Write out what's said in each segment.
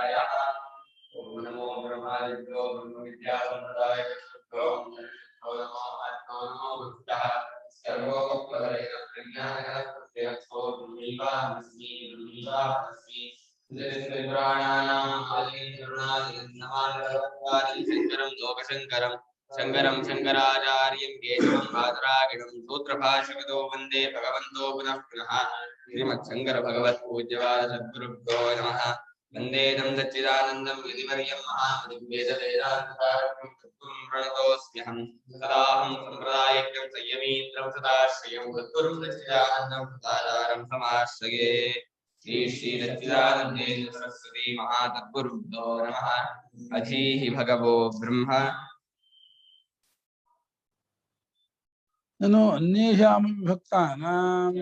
ओम नमो ब्रह्मादिभ्यो ब्रह्मविद्यासम्प्रदायकृभ्यो नमो आत्मनो बुद्धः सर्वोपरिग्रह प्रज्ञानः प्रत्यक्षो ब्रह्मीवास्मि प्राणानाम् शंकरं लोकशंकरं शंकरं शंकराचार्यं केशवं बादरायणं सूत्रभाष्यकृतो वन्दे भगवन्तो पुनः पुनः श्रीमच्छङ्करभगवत्पूज्यपाद सद्गुरुभ्यो नमः वन्दे तं सच्चिदानन्दं यतिवर्यं महामतिवेदवेदान्तारकं तत्त्वं प्रणतोऽस्म्यहं सदाहं सम्प्रदायज्ञं संयमीन्द्रं सदाश्रयं सद्गुरुं सच्चिदानन्दं सदाचारं समाश्रये श्री श्री सच्चिदानन्देन्द्र सरस्वती महातद्गुरुभ्यो नमः अधीहि भगवो ब्रह्म ननो अन्येषां विभक्तानां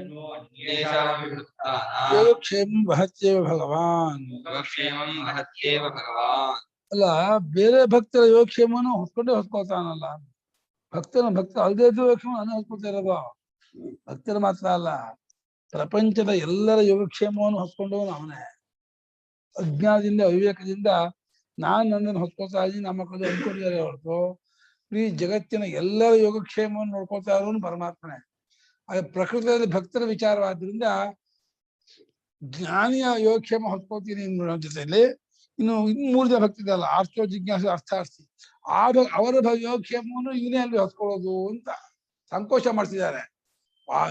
योगक्षेमं वहत्येव भगवान् योगक्षेमं वहत्येव भगवान् ಅಲ್ಲ ಬೇರೆ ಭಕ್ತರ ಯೋಗಕ್ಷೇಮವನ್ನು ಹೊತ್ಕೊಂಡೇ ಹೊತ್ಕೊಳ್ತಾನಲ್ಲ ಭಕ್ತರ ಅಲ್ಲದೇ ಇದ್ದು ಯೋಗಕ್ಷೇಮ ನಾನು ಹೊತ್ಕೊಳ್ತಾ ಇರೋದು ಭಕ್ತರ ಮಾತ್ರ ಅಲ್ಲ ಪ್ರಪಂಚದ ಎಲ್ಲರ ಯೋಗಕ್ಷೇಮವನ್ನು ಹೊತ್ಕೊಂಡವನು ಅವನೇ ಅಜ್ಞಾನದಿಂದ ಅವಿವೇಕದಿಂದ ನಾನ್ ನನ್ನನ್ನು ಹೊತ್ಕೊಳ್ತಾ ಇದ್ದೀನಿ ನಮ್ಮ ಮಕ್ಕಳು ಅಂದ್ಕೊಂಡಿದ್ದಾರೆ ಹೊರತು ಈ ಜಗತ್ತಿನ ಎಲ್ಲರ ಯೋಗಕ್ಷೇಮವನ್ನು ನೋಡ್ಕೊಳ್ತಾ ಇರೋನು ಪರಮಾತ್ಮನೇ ಹಾಗೆ ಪ್ರಕೃತಿಯಲ್ಲಿ ಭಕ್ತರ ವಿಚಾರವಾದ್ರಿಂದ ಜ್ಞಾನಿಯ ಯೋಗಕ್ಷೇಮ ಹೊತ್ಕೊಳ್ತೀನಿ ಜೊತೆಯಲ್ಲಿ ಇನ್ನು 3 ಜನ ಭಕ್ತಿದಲ್ಲ ಆರ್ಥೋ ಜಿಜ್ಞಾಸು ಅರ್ಥಾರ್ಥಿ ಅವರ ಯೋಗಕ್ಷೇಮವನ್ನು ಇವನೇ ಅಲ್ಲಿ ಹೊತ್ಕೊಳ್ಳೋದು ಅಂತ ಸಂಕೋಚ ಮಾಡ್ತಿದ್ದಾರೆ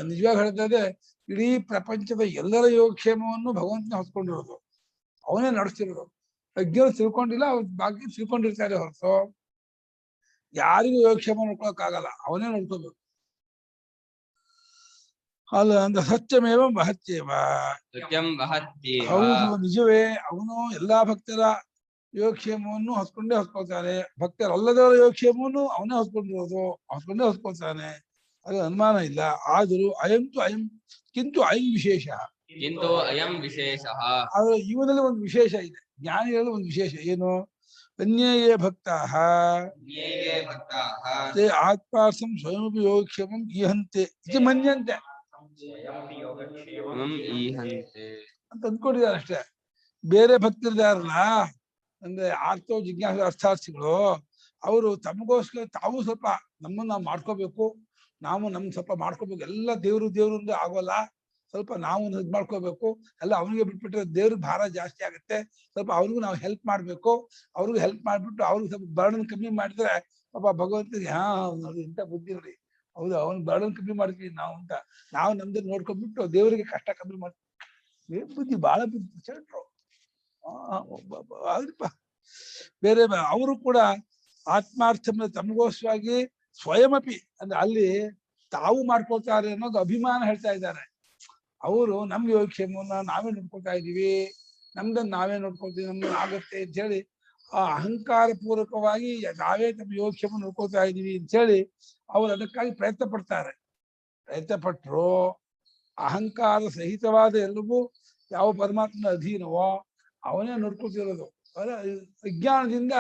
ನಿಜವಾಗಿ ಹೇಳ್ತಾರೆ ಇಡೀ ಪ್ರಪಂಚದ ಎಲ್ಲರ ಯೋಗಕ್ಷೇಮವನ್ನು ಭಗವಂತನೇ ಹೊತ್ಕೊಂಡಿರೋದು ಅವನೇ ನಡೆಸ್ತಿರೋದು ಅಜ್ಞರು ತಿಳ್ಕೊಂಡಿಲ್ಲ ಅವ್ರ ಭಾಗ್ಯ ತಿಳ್ಕೊಂಡಿರ್ತಾರೆ ಹೊರತು ಯಾರಿಗೂ ಯೋಗಕ್ಷೇಮ ನೋಡ್ಕೊಳಕ್ಕಾಗಲ್ಲ ಅವನೇ ನೋಡ್ಕೋಬೇಕು ಅಲ್ಲ ಅಂತ ಸತ್ಯಮೇವ ಮಹತ್ಯೇವ ಹೌದು ನಿಜವೇ ಅವನು ಎಲ್ಲಾ ಭಕ್ತರ ಯೋಗಕ್ಷೇಮವನ್ನು ಹೊತ್ಕೊಂಡೇ ಹೊತ್ಕೊಳ್ತಾನೆ ಭಕ್ತರಲ್ಲದವರ ಯೋಗಕ್ಷೇಮವನ್ನು ಅವನೇ ಹೊತ್ಕೊಂಡಿರೋದು ಹೊತ್ಕೊಳ್ತಾನೆ ಅದು ಅನುಮಾನ ಇಲ್ಲ ಆದರೂ ಕಿಂತು ಅಯಂ ವಿಶೇಷ ಆದ್ರೆ ಇವನಲ್ಲಿ ಒಂದು ವಿಶೇಷ ಇದೆ ಜ್ಞಾನಿಗಳಲ್ಲಿ ಒಂದು ವಿಶೇಷ ಏನು ಅನ್ಯೇ ಭಕ್ತಾಃ ತೇ ಆತ್ಮಾರ್ಥಂ ಸ್ವಯಮಪಿ ಯೋಗಕ್ಷೇಮಂ ಈಹಂತೆ ಇದು ಮನ್ಯಂತೆ ಅಂತ ಅಂದ್ಕೊಂಡಿದ್ದಾರೆ ಅಷ್ಟೇ ಬೇರೆ ಭಕ್ತರಿದಾರಲ್ಲ ಅಂದ್ರೆ ಆರ್ಥೋ ಜಿಜ್ಞಾಸ ಅರ್ಥಾರ್ಥಿಗಳು ಅವರು ತಮಗೋಸ್ಕರ ತಾವು ಸ್ವಲ್ಪ ನಮ್ಮನ್ನ ನಾವು ಮಾಡ್ಕೋಬೇಕು ಸ್ವಲ್ಪ ಮಾಡ್ಕೋಬೇಕು ಎಲ್ಲ ದೇವ್ರಿಂದ ಆಗೋಲ್ಲ ಸ್ವಲ್ಪ ನಾವು ಇದು ಮಾಡ್ಕೋಬೇಕು ಎಲ್ಲ ಅವನಿಗೆ ಬಿಟ್ಬಿಟ್ರೆ ದೇವ್ರ ಭಾರ ಜಾಸ್ತಿ ಆಗುತ್ತೆ ಸ್ವಲ್ಪ ಅವ್ರಿಗೂ ನಾವು ಹೆಲ್ಪ್ ಮಾಡ್ಬೇಕು ಅವ್ರಿಗೂ ಹೆಲ್ಪ್ ಮಾಡ್ಬಿಟ್ಟು ಅವ್ರಿಗೆ ಸ್ವಲ್ಪ ಬರ್ಡನ್ ಕಮ್ಮಿ ಮಾಡಿದ್ರೆ ಪಾಪ ಭಗವಂತನಿಗೆ ನೋಡಿ ಇಂಥ ಬುದ್ಧಿ ನೋಡಿ ಹೌದು ಅವ್ನ ಬರ್ಡನ್ ಕಮ್ಮಿ ಮಾಡ್ತೀವಿ ನಾವು ನಮ್ದು ನೋಡ್ಕೊಂಡ್ಬಿಟ್ಟು ದೇವರಿಗೆ ಕಷ್ಟ ಕಮ್ಮಿ ಮಾಡ್ತೀವಿ ಬುದ್ಧಿ ಬಹಳ ಬುದ್ಧಿ ಚಟ್ರು ಬೇರೆ ಅವರು ಕೂಡ ಆತ್ಮಾರ್ಥ ತಮಗೋಸ್ಕರವಾಗಿ ಸ್ವಯಮಪಿ ಅಂದ್ರೆ ಅಲ್ಲಿ ತಾವು ಮಾಡ್ಕೊಳ್ತಾರೆ ಅನ್ನೋದು ಅಭಿಮಾನ ಹೇಳ್ತಾ ಇದ್ದಾರೆ ಅವರು ನಮ್ ಯೋಗಕ್ಷೇಮವನ್ನ ನಾವೇ ನೋಡ್ಕೊಳ್ತಾ ಇದೀವಿ ನಮ್ದನ್ನ ನಾವೇ ನೋಡ್ಕೊಳ್ತೀವಿ ನಮ್ದು ಆಗತ್ತೆ ಅಂತ ಹೇಳಿ ಆ ಅಹಂಕಾರ ಪೂರ್ವಕವಾಗಿ ನಾವೇ ತಮ್ಮ ಯೋಗಕ್ಷೇಮ ನೋಡ್ಕೊಳ್ತಾ ಇದೀವಿ ಅಂತ ಹೇಳಿ ಅವ್ರು ಅದಕ್ಕಾಗಿ ಪ್ರಯತ್ನ ಪಟ್ಟರು ಅಹಂಕಾರ ಸಹಿತವಾದ ಎಲ್ಲವೂ ಯಾವ ಪರಮಾತ್ಮನ ಅಧೀನವೋ ಅವನೇ ನೋಡ್ಕೊಳ್ತಿರೋದು ವಿಜ್ಞಾನದಿಂದ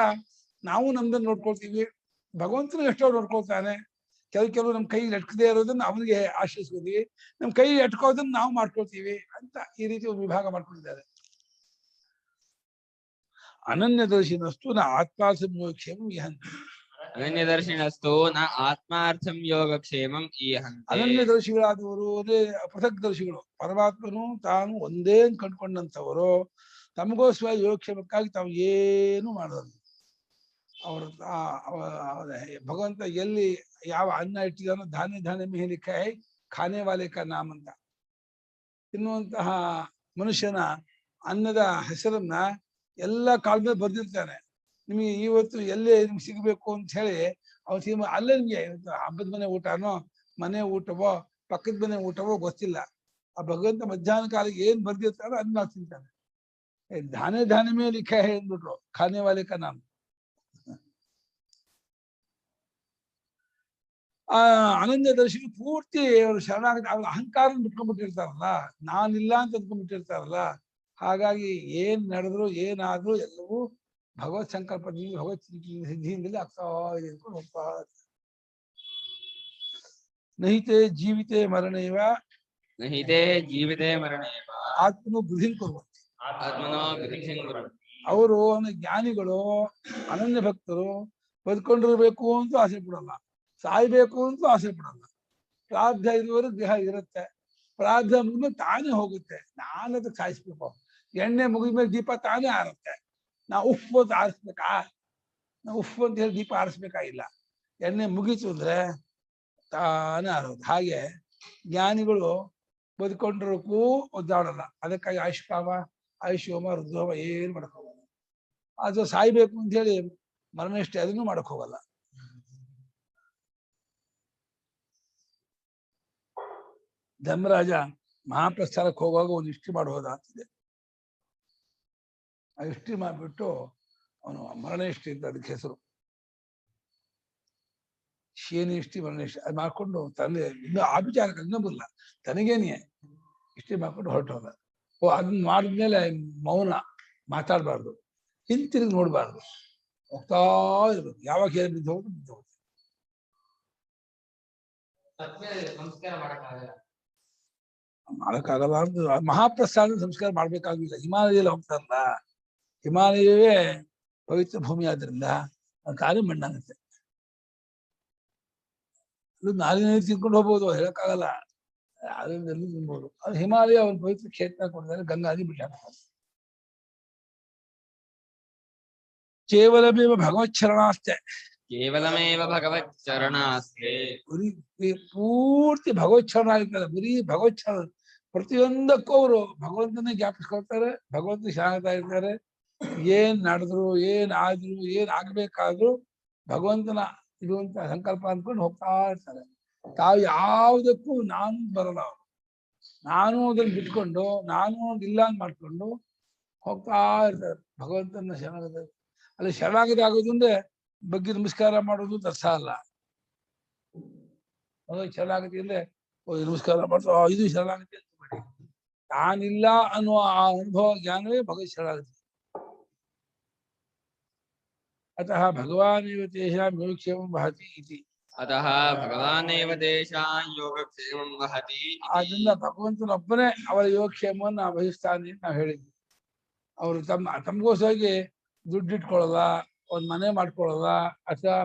ನಾವು ನಮ್ದನ್ನ ನೋಡ್ಕೊಳ್ತೀವಿ ಭಗವಂತನ ಎಷ್ಟೋ ನೋಡ್ಕೊಳ್ತಾನೆ ಕೆಲವು ನಮ್ ಕೈ ಎಟ್ಕದೇ ಇರೋದನ್ನ ಅವನಿಗೆ ಆಶ್ರಯಿಸ್ಕೊತೀವಿ ನಮ್ ಕೈ ಎಟ್ಕೋದನ್ನ ನಾವು ಮಾಡ್ಕೊಳ್ತೀವಿ ಅಂತ ಈ ರೀತಿ ಒಂದು ವಿಭಾಗ ಮಾಡ್ಕೊಂಡಿದ್ದಾರೆ ಅನನ್ಯದರ್ಶಿನಸ್ತು ನ ಆತ್ಮಾರ್ಥಂ ಯೋಗಕ್ಷೇಮಂ ಈಹಂತೆ ಅನನ್ಯದರ್ಶಿನಸ್ತು ನ ಆತ್ಮಾರ್ಥಂ ಯೋಗಕ್ಷೇಮಂ ಈಹಂತೆ ಅನನ್ಯದರ್ಶಿಗಳಾದವರು ಅದೇ ಪೃಥಕ್ದರ್ಶಿಗಳು ಪರಮಾತ್ಮನು ತಾನು ಒಂದೇ ಕಂಡುಕೊಂಡಂಥವರು ತಮಗೋಸ್ಕರ ಯೋಗಕ್ಷೇಮಕ್ಕಾಗಿ ತಾವು ಏನು ಮಾಡೋದು ಅವರು ಭಗವಂತ ಎಲ್ಲಿ ಯಾವ ಅನ್ನ ಇಟ್ಟಿದಾನೋ ಧಾನ್ಯ ಮೇಲೆ ಖಾನೆ ವಾಲೆ ಕಾ ನಾಮ್ ಅಂತ ತಿನ್ನುವಂತಹ ಮನುಷ್ಯನ ಅನ್ನದ ಹೆಸರನ್ನ ಎಲ್ಲ ಕಾಲ ಮೇಲೆ ಬರ್ದಿರ್ತಾನೆ ನಿಮಗೆ ಇವತ್ತು ಎಲ್ಲೇ ನಿಮ್ಗೆ ಸಿಗ್ಬೇಕು ಅಂತ ಹೇಳಿ ಅವ್ನು ಅಲ್ಲೇ ನಿಮ್ಗೆ ಹಬ್ಬದ ಮನೆ ಊಟನೋ ಮನೆ ಊಟವೋ ಪಕ್ಕದ ಮನೆ ಊಟವೋ ಗೊತ್ತಿಲ್ಲ ಆ ಭಗವಂತ ಮಧ್ಯಾಹ್ನ ಕಾಲಿಗೆ ಏನ್ ಬರ್ದಿರ್ತಾರೋ ಅದನ್ನ ತಿಂತಾನೆ ಧಾನ್ಯ ಮೇಲೆ ಅಂದ್ಬಿಟ್ರು ಖಾನೆ ವಾಲೆ ಕಾ ನಾಮ್ ಅನನ್ಯದರ್ಶಿಗೆ ಪೂರ್ತಿ ಅವರು ಶರಣಾಗತಿ ಅವ್ರ ಅಹಂಕಾರ ಬಿಟ್ಕೊಂಡ್ಬಿಟ್ಟಿರ್ತಾರಲ್ಲ ನಾನಿಲ್ಲ ಅಂತ ಅಂದ್ಕೊಂಡ್ಬಿಟ್ಟಿರ್ತಾರಲ್ಲ ಹಾಗಾಗಿ ಏನ್ ನಡೆದ್ರು ಏನಾದ್ರೂ ಎಲ್ಲವೂ ಭಗವತ್ ಸಂಕಲ್ಪದಿಂದ ಭಗವತ್ ಸಿದ್ಧಿಯಿಂದಲೇ ಆಗ್ತಾ ಇದೆ ಅಂದ್ಕೊಂಡು ಹೋಗ್ತಾ ನಹಿತೆ ಜೀವಿತೆ ಮರಣೇವ ನಹಿತೆ ಜೀವಿತೆ ಮರಣೇವ ಆತ್ಮನೋ ಬುದ್ಧಿಂ ಕುರ್ವಂತಿ ಆತ್ಮನೋ ಬುದ್ಧಿಂ ಕುರ್ವಂತಿ ಅವರು ಜ್ಞಾನಿಗಳು, ಅನನ್ಯ ಭಕ್ತರು ಬದುಕೊಂಡಿರ್ಬೇಕು ಅಂತ ಆಸೆ ಪಡಲ್ಲ, ಸಾಯ್ಬೇಕು ಅಂತ ಆಸೆ ಪಡಲ್ಲ. ಪ್ರಾರ್ಧ ಇರುವವರೆಗೆ ದೇಹ ಇರುತ್ತೆ, ಪ್ರಾರ್ಧ ಮುಗಿದ್ಮೇಲೆ ತಾನೇ ಹೋಗುತ್ತೆ. ನಾನದಕ್ಕೆ ಸಾಯಿಸ್ಬೇಕು. ಎಣ್ಣೆ ಮುಗಿದ್ಮೇಲೆ ದೀಪ ತಾನೇ ಆರುತ್ತೆ. ನಾವು ಉಫ್ ಅಂತ ಆರಿಸ್ಬೇಕಾ? ನಾವು ಉಫ್ ಅಂತ ಹೇಳಿ ದೀಪ ಆರಿಸ್ಬೇಕಾಗಿಲ್ಲ. ಎಣ್ಣೆ ಮುಗೀತು ಅಂದ್ರೆ ತಾನೇ ಆರೋದು. ಹಾಗೆ ಜ್ಞಾನಿಗಳು ಬದುಕೊಂಡಿರೋಕ್ಕೂ ಒದ್ದಾಡಲ್ಲ. ಅದಕ್ಕಾಗಿ ಆಯುಷ್ಕಾಮ, ಆಯುಷ್ಯೋಮ, ರುದ್ರೋಮ ಏನು ಮಾಡಕ್ ಹೋಗಲ್ಲ. ಅದು ಸಾಯ್ಬೇಕು ಅಂತ ಹೇಳಿ ಮರಣನಿಷ್ಠೆ ಅದನ್ನು ಮಾಡಕ್ ಹೋಗಲ್ಲ. ಧರ್ಮರಾಜ ಮಹಾಪ್ರಸ್ಥಾನಕ್ಕೆ ಹೋಗುವಾಗ ಒಂದು ಇಷ್ಟಿ ಮಾಡಬಹುದಾಗ್ತಿದೆ. ಆ ಇಷ್ಟಿ ಮಾಡಿಬಿಟ್ಟು ಅವನು ಮರಣೇಷ್ಠಿ ಅಂತ ಅದಕ್ಕೆ ಹೆಸರು. ಶೇನಿ ಇಷ್ಟಿ ಮರಣೇಷ್ಠಿ ಅದು ಮಾಡ್ಕೊಂಡು ತಲೆ ಇನ್ನೂ ಆಭಿಚಾರಕ್ಕೆ ಇನ್ನೊಬ್ಬಲ್ಲ, ತನಗೇನೆ ಇಷ್ಟಿ ಮಾಡ್ಕೊಂಡು ಹೊರಟೋದ. ಅದನ್ನ ಮಾಡಿದ್ಮೇಲೆ ಮೌನ, ಮಾತಾಡಬಾರ್ದು, ಹಿಂತಿರುಗಿ ನೋಡ್ಬಾರ್ದು, ಹೋಗ್ತಾ ಇರ್ಬೇಕು. ಯಾವಾಗ ಹೇಳಿ ಬಿದ್ದು ಹೋಗಿ ಬಿದ್ದು ಹೋಗುತ್ತೆ. ಮಾಡಕ್ಕಾಗಲ್ಲ ಅಂತ ಮಹಾಪ್ರಸ್ಥಾನ ಸಂಸ್ಕಾರ ಮಾಡ್ಬೇಕಾಗಿಲ್ಲ. ಹಿಮಾಲಯದಲ್ಲಿ ಹೋಗ್ತಾರಲ್ಲ, ಹಿಮಾಲಯವೇ ಪವಿತ್ರ ಭೂಮಿ ಆದ್ರಿಂದ ಕಾಲು ಮಣ್ಣಾಗುತ್ತೆ. ಅದು ನಾಲಿನ ತಿನ್ಕೊಂಡು ಹೋಗ್ಬೋದು, ಹೇಳಕ್ಕಾಗಲ್ಲ. ಅದರಿಂದ ಎಲ್ಲೂ ತಿನ್ಬೋದು. ಅದು ಹಿಮಾಲಯ ಒಂದು ಪವಿತ್ರ ಕ್ಷೇತ್ರ ಕೊಡ್ತಾರೆ, ಗಂಗಾದಿ ಬಿಟ್ಟ. ಕೇವಲಮೇವ ಭಗವಚ್ಚರಣಾಸ್ತೆ, ಕೇವಲಮೇವ ಭಗವಚ್ಚರಣಾಸ್ತೆ. ಪೂರ್ತಿ ಭಗವಚ್ಚರಣ ಆಗಿರ್ತಾರೆ. ಬರೀ ಭಗವಚ್ಚರಣ, ಪ್ರತಿಯೊಂದಕ್ಕೂ ಅವರು ಭಗವಂತನೇ ಜ್ಞಾಪಿಸ್ಕೊಳ್ತಾರೆ, ಭಗವಂತ ಶಾಂತ ಇರ್ತಾರೆ. ಏನ್ ನಡೆದ್ರು, ಏನ್ ಆದ್ರು, ಏನ್ ಆಗ್ಬೇಕಾದ್ರು ಭಗವಂತನ ಇರುವಂತ ಸಂಕಲ್ಪ ಅಂದ್ಕೊಂಡು ಹೋಗ್ತಾ ಇರ್ತಾರೆ. ತಾವು ಯಾವುದಕ್ಕೂ ನಾನು ಬರಲ್ಲ. ಅವರು ನಾನು ಅದನ್ನು ಬಿಟ್ಕೊಂಡು, ನಾನು ಇಲ್ಲ ಅಂತ ಮಾಡ್ಕೊಂಡು ಹೋಗ್ತಾ ಇರ್ತಾರೆ. ಭಗವಂತನ ಶರಣಾಗತಿ. ಅಲ್ಲಿ ಶರಣಾಗತಿ ಆಗೋದು ಅಂದ್ರೆ ಬಗ್ಗೆ ನಮಸ್ಕಾರ ಮಾಡೋದು ಅರ್ಥ ಅಲ್ಲ. ಶರಣಾಗತಿ ಅಂದ್ರೆ ನಮಸ್ಕಾರ ಮಾಡ್ತಾ ಇದು ಶರಣಾಗತಿ ಅಂತ ಮಾಡಿ, ನಾನಿಲ್ಲ ಅನ್ನುವ ಆ ಅನುಭವ ಜ್ಞಾನವೇ ಭಗವತ್ ಶರಣಾಗತಿ. ಅತಃ ಭಗವಾನೇವ ತೇಷಾಂ ಯೋಗಕ್ಷೇಮಂ ವಹತಿ ಇತಿ. ಅತಃ ಭಗವಾನೇವ ತೇಷಾಂ ಯೋಗಕ್ಷೇಮಂ ವಹತಿ. ಆದ್ರಿಂದ ಭಗವಂತನೊಬ್ಬನೇ ಅವರ ಯೋಗಕ್ಷೇಮವನ್ನು ವಹಿಸ್ತಾನೆ ಅಂತ ನಾವು ಹೇಳಿದ್ವಿ. ಅವರು ತಮಗೋಸ್ಕರ ದುಡ್ಡಿಟ್ಕೊಳ್ಳಲ್ಲ, ಒಂದ್ ಮನೆ ಮಾಡ್ಕೊಳ್ಳಲ್ಲ, ಅಥವಾ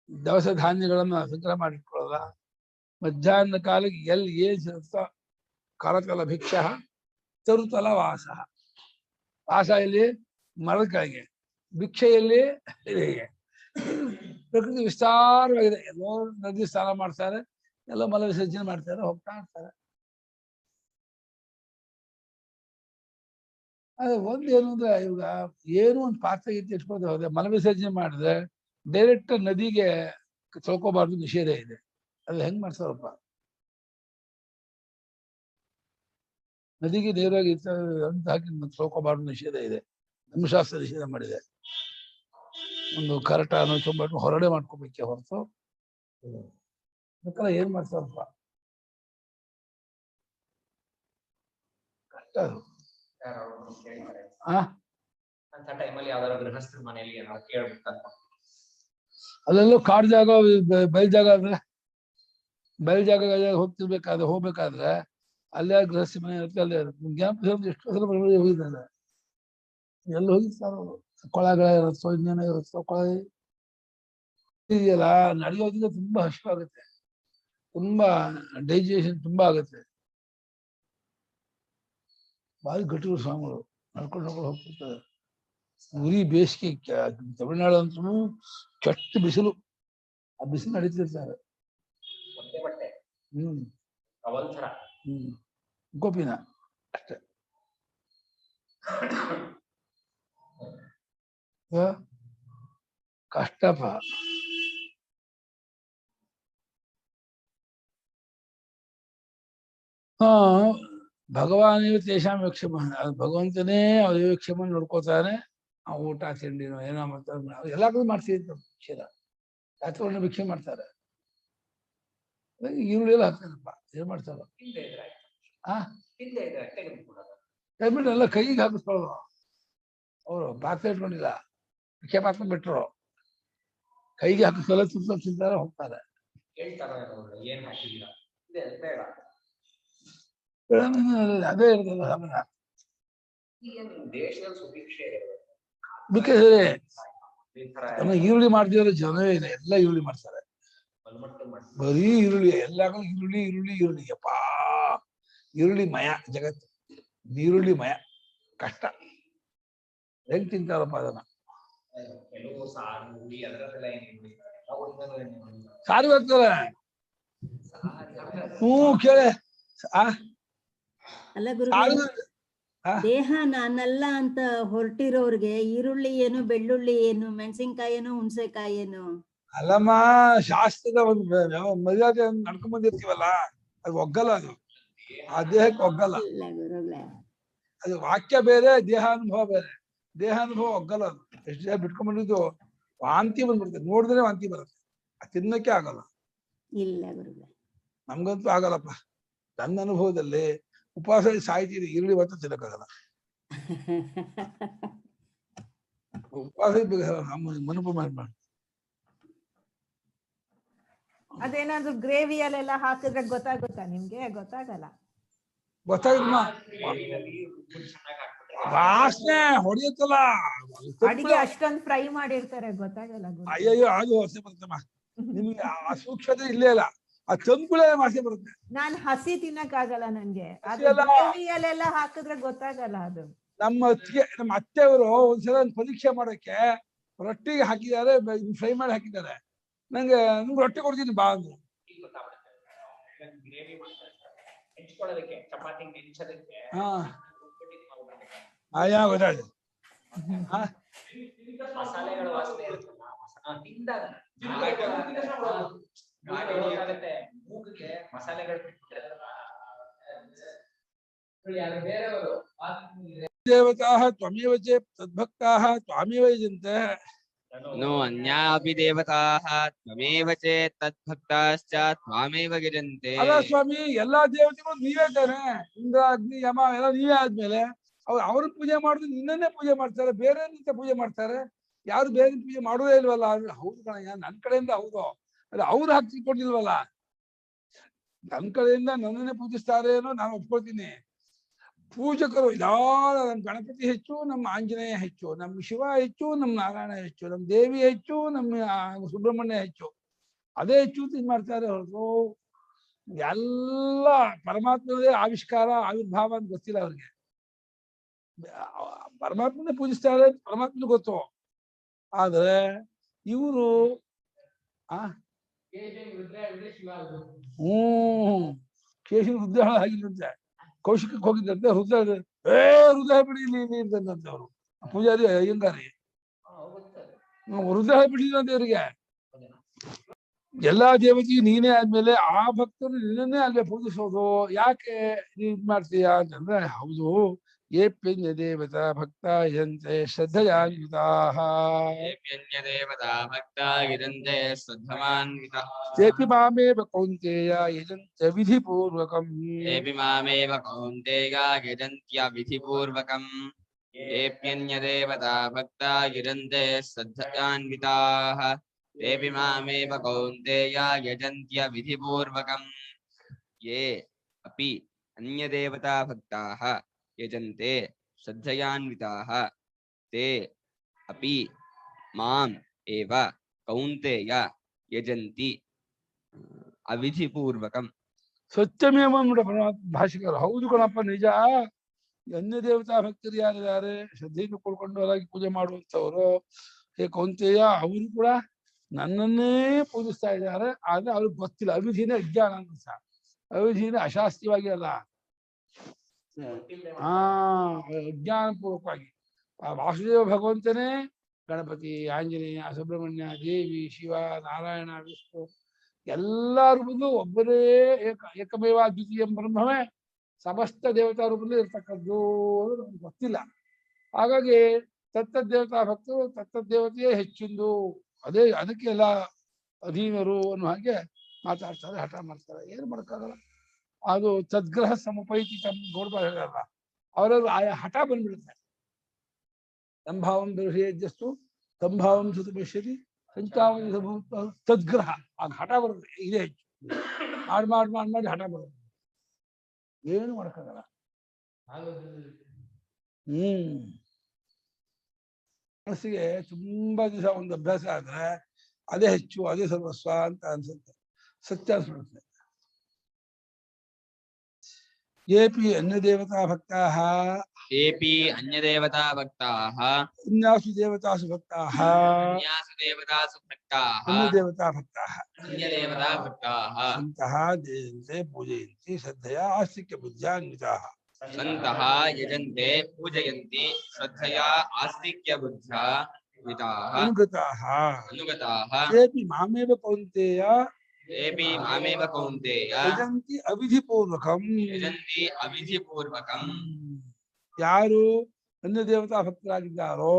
ದವಸ ಧಾನ್ಯಗಳನ್ನ ಸಂಗ್ರಹ ಮಾಡಿಟ್ಕೊಳ್ಳಲ್ಲ. ಮಧ್ಯಾಹ್ನ ಕಾಲಕ್ಕೆ ಎಲ್ಲಿ ಏನ್ ಸಿಗುತ್ತೋ ಕರತಲ ಭಿಕ್ಷ ತರುತಲ ವಾಸ. ವಾಸ ಎಲ್ಲಿ? ಮರದ ಕೆಳಗೆ. ಭಿಕ್ಷೆಯಲ್ಲಿ ಪ್ರಕೃತಿ ವಿಸ್ತಾರವಾಗಿದೆ. ಎಲ್ಲೋ ನದಿ ಸ್ನಾನ ಮಾಡ್ತಾರೆ, ಎಲ್ಲ ಮಲ ವಿಸರ್ಜನೆ ಮಾಡ್ತಾರೆ, ಹೋಗ್ತಾ ಇರ್ತಾರೆ. ಅದೇ ಒಂದೇನು ಅಂದ್ರೆ, ಇವಾಗ ಏನು ಒಂದು ಪಾತ್ರ ಗೀತೆ ಇಟ್ಕೊಂಡು ಹೋದ್ರೆ ಮಲ ವಿಸರ್ಜನೆ ಮಾಡಿದ್ರೆ ಡೈರೆಕ್ಟ್ ನದಿಗೆ ತೊಳ್ಕೋಬಾರ್ದು, ನಿಷೇಧ ಇದೆ. ಅದು ಹೆಂಗ್ ಮಾಡ್ತಾರಪ್ಪ? ನದಿಗೆ ನೇರವಾಗಿ ಅಂತ ಹಾಕಿ ತೊಳ್ಕೋಬಾರ್ದು, ನಿಷೇಧ ಇದೆ. ಧರ್ಮಶಾಸ್ತ್ರ ನಿಷೇಧ ಮಾಡಿದೆ. ಒಂದು ಕರಟನೋ ಚೊಂಬಟ್ಟು ಹೊರಡೆ ಮಾಡ್ಕೋಬೇಕೆ ಹೊರತು ಅದಕ್ಕೆಲ್ಲ ಏನ್ ಮಾಡ್ತಾರಪ್ಪ? ಕಷ್ಟ ಅದು. ಅಲ್ಲೆಲ್ಲೋ ಕಾಡು ಜಾಗ, ಬಯಲ್ ಜಾಗ ಅಂದ್ರೆ ಬಯಲ್ ಜಾಗ ಹೋಗ್ಬೇಕಾದ್ರೆ ಅಲ್ಲೇ ಗೃಹಸ್ಥಿ ಮನೆ ಇರುತ್ತೆ. ಅಲ್ಲೇ ಜ್ಞಾಪಕ ಎಷ್ಟು ಸಲ ಹೋಗಿದ್ದಾರೆ. ಎಲ್ಲಿ ಹೋಗಿರ್ತಾರೋ, ಕೊಳಗಳ ಇರುತ್ತೋ, ಇನ್ನೇನೋ ಇರುತ್ತೋ, ಕೊಳ ಇದೆಯಲ್ಲ, ನಡೆಯೋದ್ರಿಂದ ತುಂಬಾ ಹಸಿವಾಗುತ್ತೆ, ತುಂಬಾ ಡೈಜೆಷನ್ ತುಂಬಾ ಆಗುತ್ತೆ. ಭಾರಿ ಗಟ್ಟಿಗಳು ಸ್ವಾಮಿಗಳು ನಡ್ಕೊಂಡು ಹೋಗ್ತಿರ್ತಾರೆ. ಉರಿ ಬೇಸಿಗೆ, ತಮಿಳ್ನಾಡು ಅಂತೂ ಕೆಟ್ಟ ಬಿಸಿಲು. ಆ ಬಿಸಿಲು ನಡೀತಿರ್ತಾರೆ. ಗೋಪಿನ ಅಷ್ಟೇ. ಕಷ್ಟಪ. ಭಗವಾನ್ ತೇಷಾಂ ಯೋಗಕ್ಷೇಮ, ಭಗವಂತನೇ ಅವ್ರ ಯೋಗಕ್ಷೇಮ ನೋಡ್ಕೋತಾನೆ. ಆ ಊಟ ತಿಂಡಿನೋ ಏನೋ ಮಾಡ್ತಾರೆ, ಎಲ್ಲ ಕಡೆ ಮಾಡ್ತಿದ್ರು. ಕ್ಷೀರ ರಾತ್ರಿ ಭಿಕ್ಷೆ ಮಾಡ್ತಾರೆ, ಈರುಳ್ಳಿ ಎಲ್ಲ ಹಾಕ್ತಾರಪ್ಪ. ಏನ್ ಮಾಡ್ತಾರ? ಎಲ್ಲ ಕೈಗೆ ಹಾಕಿಸ್ಕೊಳ್ಳೋದು. ಅವರು ಪಾತ್ರೆ ಇಟ್ಕೊಂಡಿಲ್ಲ, ಭಿಕ್ಷೆ ಪಾತ್ರ ಬಿಟ್ರು, ಕೈಗೆ ಹಾಕಿಸ್ಕೊಳ್ಳೋ ತಿಂತಾರೆ, ಹೋಗ್ತಾರೆ. ಅದೇ ಇರ್ತದ. ಬೇಕಾದ್ರೆ ನಮ್ಮ ಈರುಳ್ಳಿ ಮಾಡ್ತಿದ್ರೆ ಜನವೇ ಇಲ್ಲ, ಎಲ್ಲ ಈರುಳ್ಳಿ ಮಾಡ್ತಾರೆ. ಬರೀ ಈರುಳ್ಳಿ, ಎಲ್ಲ ಈರುಳ್ಳಿ ಈರುಳ್ಳಿ ಈರುಳ್ಳಿ. ಯಪ್ಪಾ, ಈರುಳ್ಳಿ ಮಯ ಜಗತ್ತು, ಈರುಳ್ಳಿ ಮಯ. ಕಷ್ಟ ಹೆಂಗ್ ತಿಂತಾರಪ್ಪ ಅದನ್ನ. ಸಾರಿ ಬರ್ತಾರೆ. ಕೇಳೆ ಅಲ್ಲ ಗುರು, ದೇಹ ನಾನಲ್ಲ ಅಂತ ಹೊರಟಿರೋರ್ಗೆ ಈರುಳ್ಳಿ ಏನು, ಬೆಳ್ಳುಳ್ಳಿ ಏನು, ಮೆಣಸಿನ್ಕಾಯಿ ಏನು, ಹುಣಸೆಕಾಯಿ ಏನು? ಅಲ್ಲಮ್ಮ, ಶಾಸ್ತ್ರದ ಒಂದು ಮರ್ಯಾದೆ ನಡ್ಕೊಂಡ್ ಬಂದಿರ್ತೀವಲ್ಲ, ಅದು ಒಗ್ಗಲ್ಲ. ಅದು ಆ ದೇಹಕ್ಕೆ ಒಗ್ಗಲ್ಲ. ಅದು ವಾಕ್ಯ ಬೇರೆ, ದೇಹಾನುಭವ ಬೇರೆ. ದೇಹಾನುಭವ ಒಗ್ಗಲ್ಲ. ಅದು ಎಷ್ಟು ಜನ ಬಿಟ್ಕೊಂಡ್ ಬಂದಿದ್ದು ವಾಂತಿ ಬಂದ್ಬಿಡ್ತದೆ, ನೋಡಿದ್ರೆ ವಾಂತಿ ಬರುತ್ತೆ, ತಿನ್ನಕ್ಕೆ ಆಗಲ್ಲ. ಇಲ್ಲ ಗುರುಗಳೇ, ನಮ್ಗಂತೂ ಆಗಲ್ಲಪ್ಪ. ನನ್ನ ಅನುಭವದಲ್ಲಿ ಉಪವಾಸ ಸಾಯ್ತೀರಿ, ಈರುಳ್ಳಿ ಮಾತ್ರ ತಿನ್ನಕ್ಕಾಗಲ್ಲ. ಉಪವಾಸ ಮನುಪ ಮಾಡಿ. ಅದೇನಾದ್ರು ಗ್ರೇವಿಯಲ್ಲೆಲ್ಲ ಹಾಕಿದ್ರೆ ಗೊತ್ತಾಗುತ್ತಾ ನಿಮ್ಗೆ? ಗೊತ್ತಾಗಲ್ಲ. ಗೊತ್ತಾಗಮ್ಮ, ವಾಸನೆ ಹೊಡೆಯುತ್ತಲ್ಲ. ಅಡಿಗೆ ಅಷ್ಟೊಂದು ಫ್ರೈ ಮಾಡಿರ್ತಾರೆ, ಗೊತ್ತಾಗಲ್ಲ. ಅಯ್ಯಯ್ಯೋ, ಅದು ವಾಸನೆ ಬರುತ್ತಮ್ಮ. ನಿಮ್ಗೆ ಆ ಸೂಕ್ಷ್ಮತೆ ಇಲ್ಲೇ ಇಲ್ಲ. ಆ ತಂಪುಳೆ ವಾಸನೆ ಬರುತ್ತೆ. ನಾನ್ ಹಸಿ ತಿನ್ನಕ್ ಆಗಲ್ಲ ನನ್ಗೆ. ಗ್ರೇವಿಯಲ್ಲೆಲ್ಲ ಹಾಕಿದ್ರೆ ಗೊತ್ತಾಗಲ್ಲ ಅದು. ನಮ್ಮ ಅತ್ತೆಯವರು ಒಂದ್ಸಲ ಪರೀಕ್ಷೆ ಮಾಡಕ್ಕೆ ರೊಟ್ಟಿಗೆ ಹಾಕಿದ್ದಾರೆ, ಫ್ರೈ ಮಾಡಿ ಹಾಕಿದ್ದಾರೆ. ನಿಮ್ಗೆ ರೊಟ್ಟಿ ಕೊಡ್ತೀನಿ ಬಾ ಅಂದ್ರು. ಗೊತ್ತಾಯ್ತು. ದೇವತಾಃ ತ್ವಮೇವ ಚ ತದ್ಭಕ್ತಾಃ ತ್ವಾಮೇವ ಯಜಂತೆ. नो अन्यापि देवताः त्वमेव चेत् तद्भक्ताश्च त्वामेव यजन्ते. ಅಲ್ಲ ಸ್ವಾಮಿ, ಎಲ್ಲಾ ದೇವತೆಗಳು ನೀವೇ ತಾನೆ. ಇಂದ್ರ, ಅಗ್ನಿ, ಯಮ ಎಲ್ಲ ನೀವೇ ಆದ್ಮೇಲೆ ಅವ್ರ ಪೂಜೆ ಮಾಡಿದ್ರು ನಿನ್ನನ್ನೇ ಪೂಜೆ ಮಾಡ್ತಾರೆ, ಬೇರೆ ನಿಂತ ಪೂಜೆ ಮಾಡ್ತಾರೆ. ಯಾರು ಬೇರೆ ಪೂಜೆ ಮಾಡೋದೇ ಇಲ್ವಲ್ಲ. ಹೌದು ಕಣಯ್ಯ, ನನ್ ಕಡೆಯಿಂದ ಹೌದು. ಅಲ್ಲ, ಅವ್ರು ಹಾಕಿಕೊಟ್ಟಿಲ್ವಲ್ಲ. ನನ್ ಕಡೆಯಿಂದ ನನ್ನನ್ನೇ ಪೂಜಿಸ್ತಾರೆ ಅನ್ನೋ ನಾನು ಒಪ್ಕೊಳ್ತೀನಿ. ಪೂಜಕರು ಯಾರು, ನಮ್ಮ ಗಣಪತಿ ಹೆಚ್ಚು, ನಮ್ಮ ಆಂಜನೇಯ ಹೆಚ್ಚು, ನಮ್ಮ ಶಿವ ಹೆಚ್ಚು, ನಮ್ಮ ನಾರಾಯಣ ಹೆಚ್ಚು, ನಮ್ಮ ದೇವಿ ಹೆಚ್ಚು, ನಮ್ಮ ಸುಬ್ರಹ್ಮಣ್ಯ ಹೆಚ್ಚು, ಅದೇ ಹೆಚ್ಚು ಇದು ಮಾಡ್ತಾರೆ ಹೊರತು ಎಲ್ಲ ಪರಮಾತ್ಮದೇ ಆವಿಷ್ಕಾರ, ಆವಿರ್ಭಾವ ಅಂತ ಗೊತ್ತಿಲ್ಲ ಅವ್ರಿಗೆ. ಪರಮಾತ್ಮನೇ ಪೂಜಿಸ್ತಾರೆ, ಪರಮಾತ್ಮನ ಗೊತ್ತು. ಆದ್ರೆ ಇವರು ಕೇಶಿನ ಹೃದಯ ಆಗಿಲ್ಲಂತೆ. ಕೌಶಿಕಕ್ಕೆ ಹೋಗಿದ್ದಂತೆ, ಹೃದಯ ಬಿಡಿಲಿ ಅಂತಂದಂತೆ ಅವರು ಪೂಜಾರಿ ಅಯ್ಯಂಗಾರಿ. ಹೃದಯ ಬಿಡ್ಲಿಲ್ಲಂತೆ ಇವರಿಗೆ. ಎಲ್ಲಾ ದೇವತೆಗೂ ನೀನೇ ಆದ್ಮೇಲೆ ಆ ಭಕ್ತರು ನಿನ್ನನ್ನೇ ಅಲ್ಲೇ ಪೂಜಿಸೋದು. ಯಾಕೆ ನೀನ್ ಮಾಡ್ತೀಯಾ ಅಂತಂದ್ರೆ, ಹೌದು, ಏಪ್ಯನ್ಯ ದೇವತಾ ಭಕ್ತ ಯಂತೆ ಶ್ರದ್ಧಯಾನ್ವಿತಾಃ. ತೇಪಿ ಮಾಮೇವ ಕೌಂತೆಯ ಯಜಂತ್ಯ ವಿಧಿಪೂರ್ವಕಂ. ಏಪ್ಯನ್ಯ ದೇವತಾ ಭಕ್ತ ಯುರಂತೆ ಶ್ರದ್ಧಯಾನ್ವಿತಾಃ. तेऽपि मामेव कौन्तेय यजन्त्य विधिपूर्वकम्. ये अपि अन्यदेवता भक्ताः यजन्ते श्रद्धयान्विताः ते अपि माम् एव कौन्तेय यजन्ति अविधिपूर्वकम्. ಸತ್ಯಮೇವ ನೋಡ ಭಾಷಿಕರು. ಹೌದು ಕಣಪ್ಪ, ನಿಜ. ಅನ್ಯ ದೇವತಾ ಭಕ್ತರು ಯಾರಿದ್ದಾರೆ, ಶ್ರದ್ಧೆಯನ್ನು ಕೊಡ್ಕೊಂಡು ಹೊರಗೆ ಪೂಜೆ ಮಾಡುವಂಥವ್ರು, ಹೇ ಕೌಂತೆಯ, ಅವರು ಕೂಡ ನನ್ನನ್ನೇ ಪೂಜಿಸ್ತಾ ಇದ್ದಾರೆ. ಆದ್ರೆ ಅವ್ರಿಗೆ ಗೊತ್ತಿಲ್ಲ. ಅವಿಧಿನೇ ಅಜ್ಞಾನ ಅಂತ. ಅವಿಧಿನೇ ಅಶಾಸ್ತ್ರೀಯವಾಗಿ ಅಲ್ಲ, ಅಜ್ಞಾನ ಪೂರ್ವಕವಾಗಿ. ಆ ವಾಸುದೇವ ಭಗವಂತನೇ ಗಣಪತಿ, ಆಂಜನೇಯ, ಸುಬ್ರಹ್ಮಣ್ಯ, ದೇವಿ, ಶಿವ, ನಾರಾಯಣ, ವಿಷ್ಣು ಎಲ್ಲಾ ರೂಪದ್ದು ಒಬ್ಬರೇ ಏಕಮೇವ ದ್ವಿತೀಯ ಬ್ರಹ್ಮವೇ ಸಮಸ್ತ ದೇವತಾ ರೂಪದಲ್ಲಿ ಇರ್ತಕ್ಕದ್ದು ಅನ್ನೋದು ನಮ್ಗೆ ಗೊತ್ತಿಲ್ಲ. ಹಾಗಾಗಿ ತತ್ತದ್ದೇವತಾ ಭಕ್ತರು ತತ್ತದ್ದೇವತೆಯೇ ಹೆಚ್ಚಿಂದು, ಅದಕ್ಕೆ ಎಲ್ಲ ಅಧೀನರು ಅನ್ನೋ ಹಾಗೆ ಮಾತಾಡ್ತಾರೆ, ಹಠ ಮಾಡ್ತಾರೆ. ಏನು ಮಾಡೋಕ್ಕಾಗಲ್ಲ. ಅದು ತದ್ಗ್ರಹ ಸಮುಪೈತಿ ತಮ್ಮ ಗೌಡ್ಬ ಹೇಳಲ್ಲ, ಅವರವರು ಆಯಾ ಹಠ ಬಂದ್ಬಿಡುತ್ತೆ. ಸಂಭಾವಂ ದರ್ಶಯಜ್ಜಸ್ತು ಸಂಭಾವಂ ಸುತಪಶ್ಯತಿ ಸಂಚಾವನ ತದ್ಗ್ರಹ. ಆಗ ಹಠ ಬರುತ್ತೆ, ಇದೇ ಹೆಚ್ಚು ಮಾಡಿ ಹಠ ಬರುತ್ತೆ. ಏನು ಮಾಡೋಕ್ಕಾಗಲ್ಲ. ಮನಸ್ಸಿಗೆ ತುಂಬಾ ದಿವಸ ಒಂದು ಅಭ್ಯಾಸ ಆದ್ರೆ ಅದೇ ಹೆಚ್ಚು, ಅದೇ ಸರ್ವಸ್ವ ಅಂತ ಅನ್ಸುತ್ತೆ, ಸತ್ಯ ಅನ್ಸ್ಬಿಡುತ್ತೆ. ಏಪಿ ಅನ್ಯದೇವತಾ ಭಕ್ತಾಃ येऽपि अन्यदेवता भक्ताः ಅನ್ಯಾಸು ದೇವತಾಸು ಭಕ್ತಾಃ अन्यासु देवतासु भक्ताः ಅನ್ಯದೇವತಾ ಭಕ್ತಾಃ अन्यदेवता भक्ताः ಸಂತಃ ದೇವಂತೆ ಪೂಜಯಂತಿ ಶ್ರದ್ಧೆಯ ಆಸ್ತಿಕ್ಯ ಬುದ್ಧ್ಯಾನ್ವಿತಾಃ सन्तः यजन्ते पूजयन्ति श्रद्धया आस्तिक्यबुद्ध्या विताः ಅನುಗತಾಃ अनुगताः ತೇಪಿ ಮಾಮೇವ ಕೌಂತೆಯ येऽपि मामेव कौन्तेय ಯಜಂತಿ ಅವಿಧಿಪೂರ್ವಕಂ. यजन्ति अविधिपूर्वकम् ಯಾರು ಅನ್ಯ ದೇವತಾ ಭಕ್ತರಾಗಿದ್ದಾರೋ,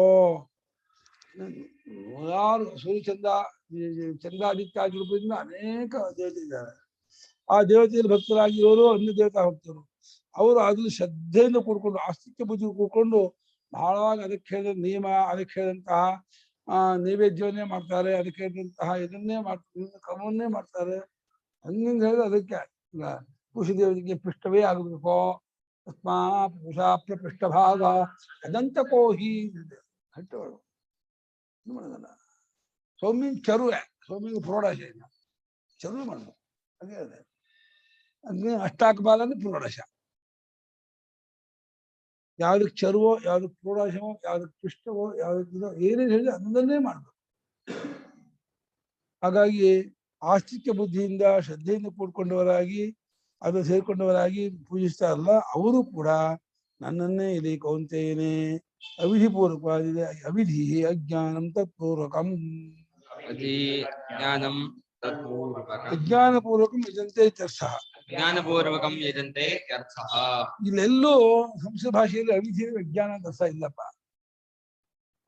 ನೂರಾರು ಸೂರ್ಯಚಂದ್ರ ಚಂದ್ರಾದಿತ್ಯಾದಿ ರೂಪದಿಂದ ಅನೇಕ ದೇವತೆ ಇದ್ದಾರೆ. ಆ ದೇವತೆಯಲ್ಲಿ ಭಕ್ತರಾಗಿರೋರು ಅನ್ಯ ದೇವತಾ ಭಕ್ತರು. ಅವರು ಅದ್ರಲ್ಲಿ ಶ್ರದ್ಧೆಯಿಂದ ಕೂಡ್ಕೊಂಡು ಆಸ್ತಿಕ್ಯ ಬುದ್ಧಿ ಕೂಡ್ಕೊಂಡು ಬಹಳವಾಗಿ ಅದಕ್ಕೆ ಹೇಳಿದ ನಿಯಮ, ಅದಕ್ಕೆ ಹೇಳಿದಂತಹ ನೈವೇದ್ಯವನ್ನೇ ಮಾಡ್ತಾರೆ, ಅದಕ್ಕೆ ಹೇಳಿದಂತಹ ಇದನ್ನೇ ಮಾಡ್ತಾರೆ, ಕ್ರಮವನ್ನೇ ಮಾಡ್ತಾರೆ. ಹಂಗಿಂಗ್ ಹೇಳಿದ್ರೆ ಅದಕ್ಕೆ ಪುರುಷ ದೇವತೆಗೆ ಪೃಷ್ಠವೇ ಆಗಬೇಕು. ತಸ್ಮಾ ಪುರುಷಾ ಪೃಷ್ಠಭಾಗ ಅದಂತಕೋಹಿ ಹಟ್ಟಗಳು ಸೌಮ್ಯನ್ ಚರುವೆ, ಸೌಮ್ಯಂಗೆ ಪ್ರೋಡಾಶ ಇಲ್ಲ, ಚರುವೆ ಮಾಡಬೇಕು. ಅದೇ ಅದೇ ಅಗ್ನಿ ಅಷ್ಟಾಕಪಾಲ ಅಂದ್ರೆ ಪ್ರೋಡಾಶ. ಯಾವ್ದಕ್ಕೆ ಚರುವೋ, ಯಾವ್ದಕ್ಕೆ ಪ್ರೋಡಾಶವೋ, ಯಾವ್ದಕ್ಕೆ ಪೃಷ್ಠವೋ, ಯಾವ್ದಕ್ಕೆ ಏನೇನು ಹೇಳಿದ್ರೆ ಅದನ್ನೇ ಮಾಡ್ಬೇಕು. ಹಾಗಾಗಿ ಆಸ್ತಿಕ್ಯ ಬುದ್ಧಿಯಿಂದ ಶ್ರದ್ಧೆಯಿಂದ ಕೂಡ್ಕೊಂಡವರಾಗಿ ಅದು ಸೇರ್ಕೊಂಡವರಾಗಿ ಪೂಜಿಸ್ತಾರಲ್ಲ, ಅವರು ಕೂಡ ನನ್ನನ್ನೇ ಇಲ್ಲಿ ಕೌಂತೆಯನೇ ಅವಿಧಿಪೂರ್ವಕವಾಗಿದೆ. ಅವಿಧಿ ಅಜ್ಞಾನಂ ತತ್ಪೂರ್ವಕಂ, ज्ञानं तत्पूर्वकम् ಅಜ್ಞಾನಪೂರ್ವಕಂ ಯಜಂತೆ ಇತ್ಯರ್ಥಃ. ज्ञानपूर्वकं यजन्ते इत्यर्थः। ಇಲ್ಲೆಲ್ಲೂ ಸಂಸ್ಕೃತ ಭಾಷೆಯಲ್ಲಿ ಅವಿಧಿ ಅಜ್ಞಾನ ಅಂತ ಅರ್ಥ ಇಲ್ಲಪ್ಪ.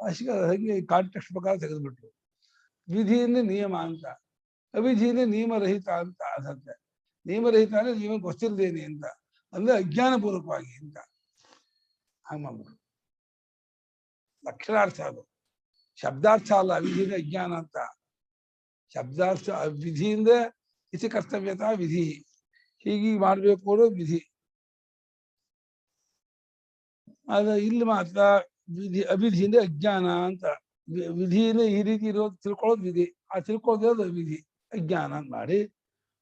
ಭಾಷೆಗೆ ಹಾಗೆ ಕಾಂಟೆಕ್ಸ್ಟ್ ಪ್ರಕಾರ ತೆಗೆದುಬಿಟ್ರು. ವಿಧಿಯಿಂದ ನಿಯಮ ಅಂತ, ಅವಿಧಿಯಿಂದ ನಿಯಮರಹಿತ ಅಂತ ಅರ್ಥ. ನಿಯಮರಹಿತ ಅಂದ್ರೆ ನಿಯಮ ಗೊತ್ತಿರದೇನೆ ಅಂತ, ಅಂದ್ರೆ ಅಜ್ಞಾನಪೂರ್ವಕವಾಗಿ ಅಂತ ಹಾಗೆ ಮಾಡ್ಬಿಟ್ರು. ಲಕ್ಷಣಾರ್ಥ ಅದು, ಶಬ್ದಾರ್ಥ ಅಲ್ಲ. ವಿಧಿಯಿಂದ ಅಜ್ಞಾನ ಅಂತ ಶಬ್ದಾರ್ಥ. ವಿಧಿಯಿಂದ ಇತಿ ಕರ್ತವ್ಯತ ವಿಧಿ, ಹೀಗೀಗೆ ಮಾಡ್ಬೇಕು ಅನ್ನೋದು ವಿಧಿ. ಆದ್ರೆ ಇಲ್ಲಿ ಮಾತ್ರ ವಿಧಿ ಅವಿಧಿಯಿಂದ ಅಜ್ಞಾನ ಅಂತ. ವಿಧಿಯಿಂದ ಈ ರೀತಿ ಇರೋದು ತಿಳ್ಕೊಳ್ಳೋದು ವಿಧಿ, ಆ ತಿಳ್ಕೊಳ್ಳೋದು ವಿಧಿ ಅಜ್ಞಾನ ಅಂತ ಮಾಡಿ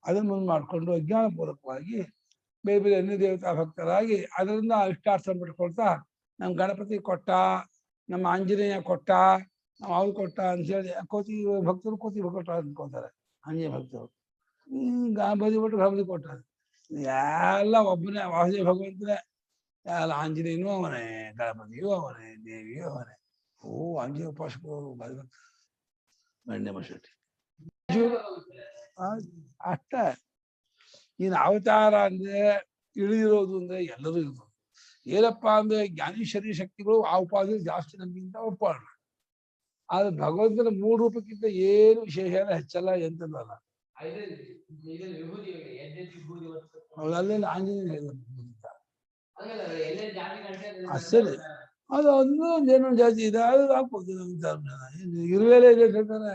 ಅದನ್ನು ಮುಂದೆ ಮಾಡಿಕೊಂಡು ಅಜ್ಞಾನಪೂರ್ವಕವಾಗಿ ಬೇರೆ ಬೇರೆ ಅನ್ಯ ದೇವತಾ ಭಕ್ತರಾಗಿ ಅದರಿಂದ ಇಷ್ಟಾರ್ಥ ಬಿಟ್ಕೊಳ್ತಾ ನಮ್ಮ ಗಣಪತಿ ಕೊಟ್ಟ, ನಮ್ಮ ಆಂಜನೇಯ ಕೊಟ್ಟ, ನಾವು ಅವ್ರು ಕೊಟ್ಟ ಅಂತೇಳಿ ಕೋತಿ ಭಕ್ತರು ಕೋತಿ ಕೊಟ್ಟ ಅಂದ್ಕೊಳ್ತಾರೆ. ಆಂಜನೇಯ ಭಕ್ತರು ಗಣಪತಿ ಕೊಟ್ಟು ಗಣಪತಿ ಕೊಟ್ಟ, ಎಲ್ಲ ಒಬ್ಬನೇ ವಾಸುದೇವ ಭಗವಂತನೇ. ಎಲ್ಲ ಆಂಜನೇಯನೂ ಅವನೇ, ಗಣಪತಿಯೂ ಅವನೇ, ದೇವಿಯೂ ಅವನೇ. ಓ ಆಂಜನೇಯ ಉಪಾಸಕರು ಗಣ್ಯ ಮಶೆಟ್ಟಿ ಅಷ್ಟ. ಇನ್ನು ಅವತಾರ ಅಂದ್ರೆ ಇಳಿದಿರೋದು ಅಂದ್ರೆ ಎಲ್ಲರೂ ಇರ್ಬೋದು. ಏನಪ್ಪ ಅಂದ್ರೆ ಜ್ಞಾನೇಶ್ವರಿ ಶಕ್ತಿಗಳು ಆ ಉಪಾಧಿ ಜಾಸ್ತಿ ನಮ್ಗಿಂತ ಒಪ್ಪಾಳ. ಆದ್ರೆ ಭಗವಂತನ 3 ರೂಪಕ್ಕಿಂತ ಏನು ವಿಶೇಷ ಹೆಚ್ಚಲ್ಲ ಎಂತಲ್ಲ. ಅಲ್ಲೆಲ್ಲ ಆಂಜನೇಯ ಅಷ್ಟೇ. ಅದು ಒಂದೇನೋ ಜಾತಿ ಇದೆ, ಅದು ಹಾಕ್ಬೋದು. ಇರುವೆಲ್ಲ ಇದೆ ಹೇಳ್ತಾನೆ.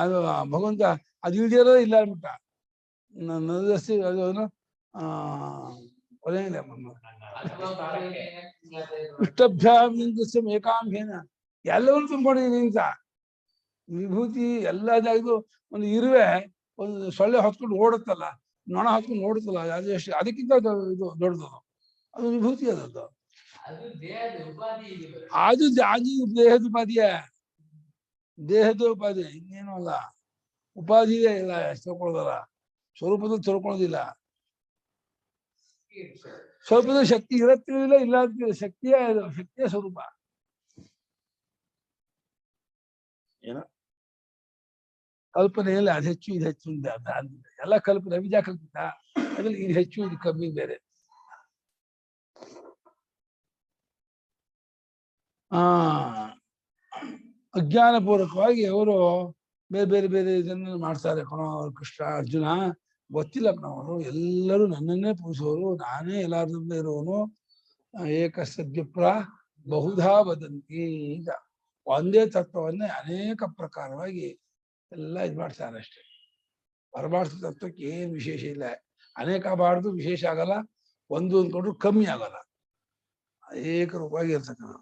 ಅದು ಭಗವಂತ ಅದು ಇಳಿದಿರೋ ಇಲ್ಲ ಅನ್ಬಿಟ್ಟ. ನದಸ್ತಿ ಅದು ಇಷ್ಟಭ್ಯಾಮ್ ಏಕಾಂಶೇನ ಎಲ್ಲವನ್ನೂ ತುಂಬಿಕೊಂಡಿದ್ದೀನಿ ಅಂತ. ವಿಭೂತಿ ಎಲ್ಲ ಜಾಗದು. ಒಂದು ಇರುವೆ ಒಂದು ಸೊಳ್ಳೆ ಹೊತ್ಕೊಂಡು ಓಡುತ್ತಲ್ಲ, ನೊಣ ಹೊತ್ಕೊಂಡು ಓಡುತ್ತಲ್ಲ, ಅದು ಎಷ್ಟು ಅದಕ್ಕಿಂತ ಇದು ದೊಡ್ಡದು. ಅದು ವಿಭೂತಿ ಅದದ್ದು. ಅದು ದೇಹದ ಉಪಾಧಿಯ, ದೇಹದ ಉಪಾಧಿ, ಇನ್ನೇನು ಅಲ್ಲ. ಉಪಾಧಿಯೇ ಇಲ್ಲ, ತಿಳ್ಕೊಳ್ಳೋದಲ್ಲ. ಸ್ವರೂಪದಲ್ಲಿ ತಿಳ್ಕೊಳ್ಳೋದಿಲ್ಲ. ಸ್ವರೂಪದ ಶಕ್ತಿ ಇರತ್ತಿಲ್ಲ, ಇಲ್ಲ ಅಂತಿಲ್ಲ. ಶಕ್ತಿಯ ಸ್ವರೂಪ ಏನ ಕಲ್ಪನೆಯಲ್ಲಿ ಅದು ಹೆಚ್ಚು ಇದು ಹೆಚ್ಚು ಎಲ್ಲ ಕಲ್ಪನೆ. ಅವಿಜ ಕಲ್ಪಿತ, ಅದ್ರಲ್ಲಿ ಇದು ಹೆಚ್ಚು ಇದು ಕಮ್ಮಿ ಬೇರೆ. ಅಜ್ಞಾನಪೂರ್ವಕವಾಗಿ ಅವರು ಬೇರೆ ಬೇರೆ ಬೇರೆ ಇದನ್ನು ಮಾಡ್ತಾರೆ. ಕೃಷ್ಣ ಅರ್ಜುನ ಗೊತ್ತಿಲ್ಲ ಅವರು ಎಲ್ಲರೂ ನನ್ನನ್ನೇ ಪೂಜಿಸೋರು, ನಾನೇ ಎಲ್ಲಾರ್ದಿಂದ ಇರೋನು. ಏಕಸದ್ಯಪ್ರ ಬಹುಧಾ ವದಂತಿ ಅಂತ ಒಂದೇ ತತ್ವವನ್ನೇ ಅನೇಕ ಪ್ರಕಾರವಾಗಿ ಎಲ್ಲ ಇದು ಮಾಡ್ತಾರೆ ಅಷ್ಟೇ. ಪರಮಾರ್ಥ ತತ್ವಕ್ಕೆ ಏನು ವಿಶೇಷ ಇಲ್ಲ. ಅನೇಕ ಬಾರ್ದು ವಿಶೇಷ ಆಗಲ್ಲ, ಒಂದು ಅಂದ್ಕೊಂಡ್ರು ಕಮ್ಮಿ ಆಗಲ್ಲ, ಅನೇಕ ರೂಪವಾಗಿ ಇರ್ತಕ್ಕಂಥ.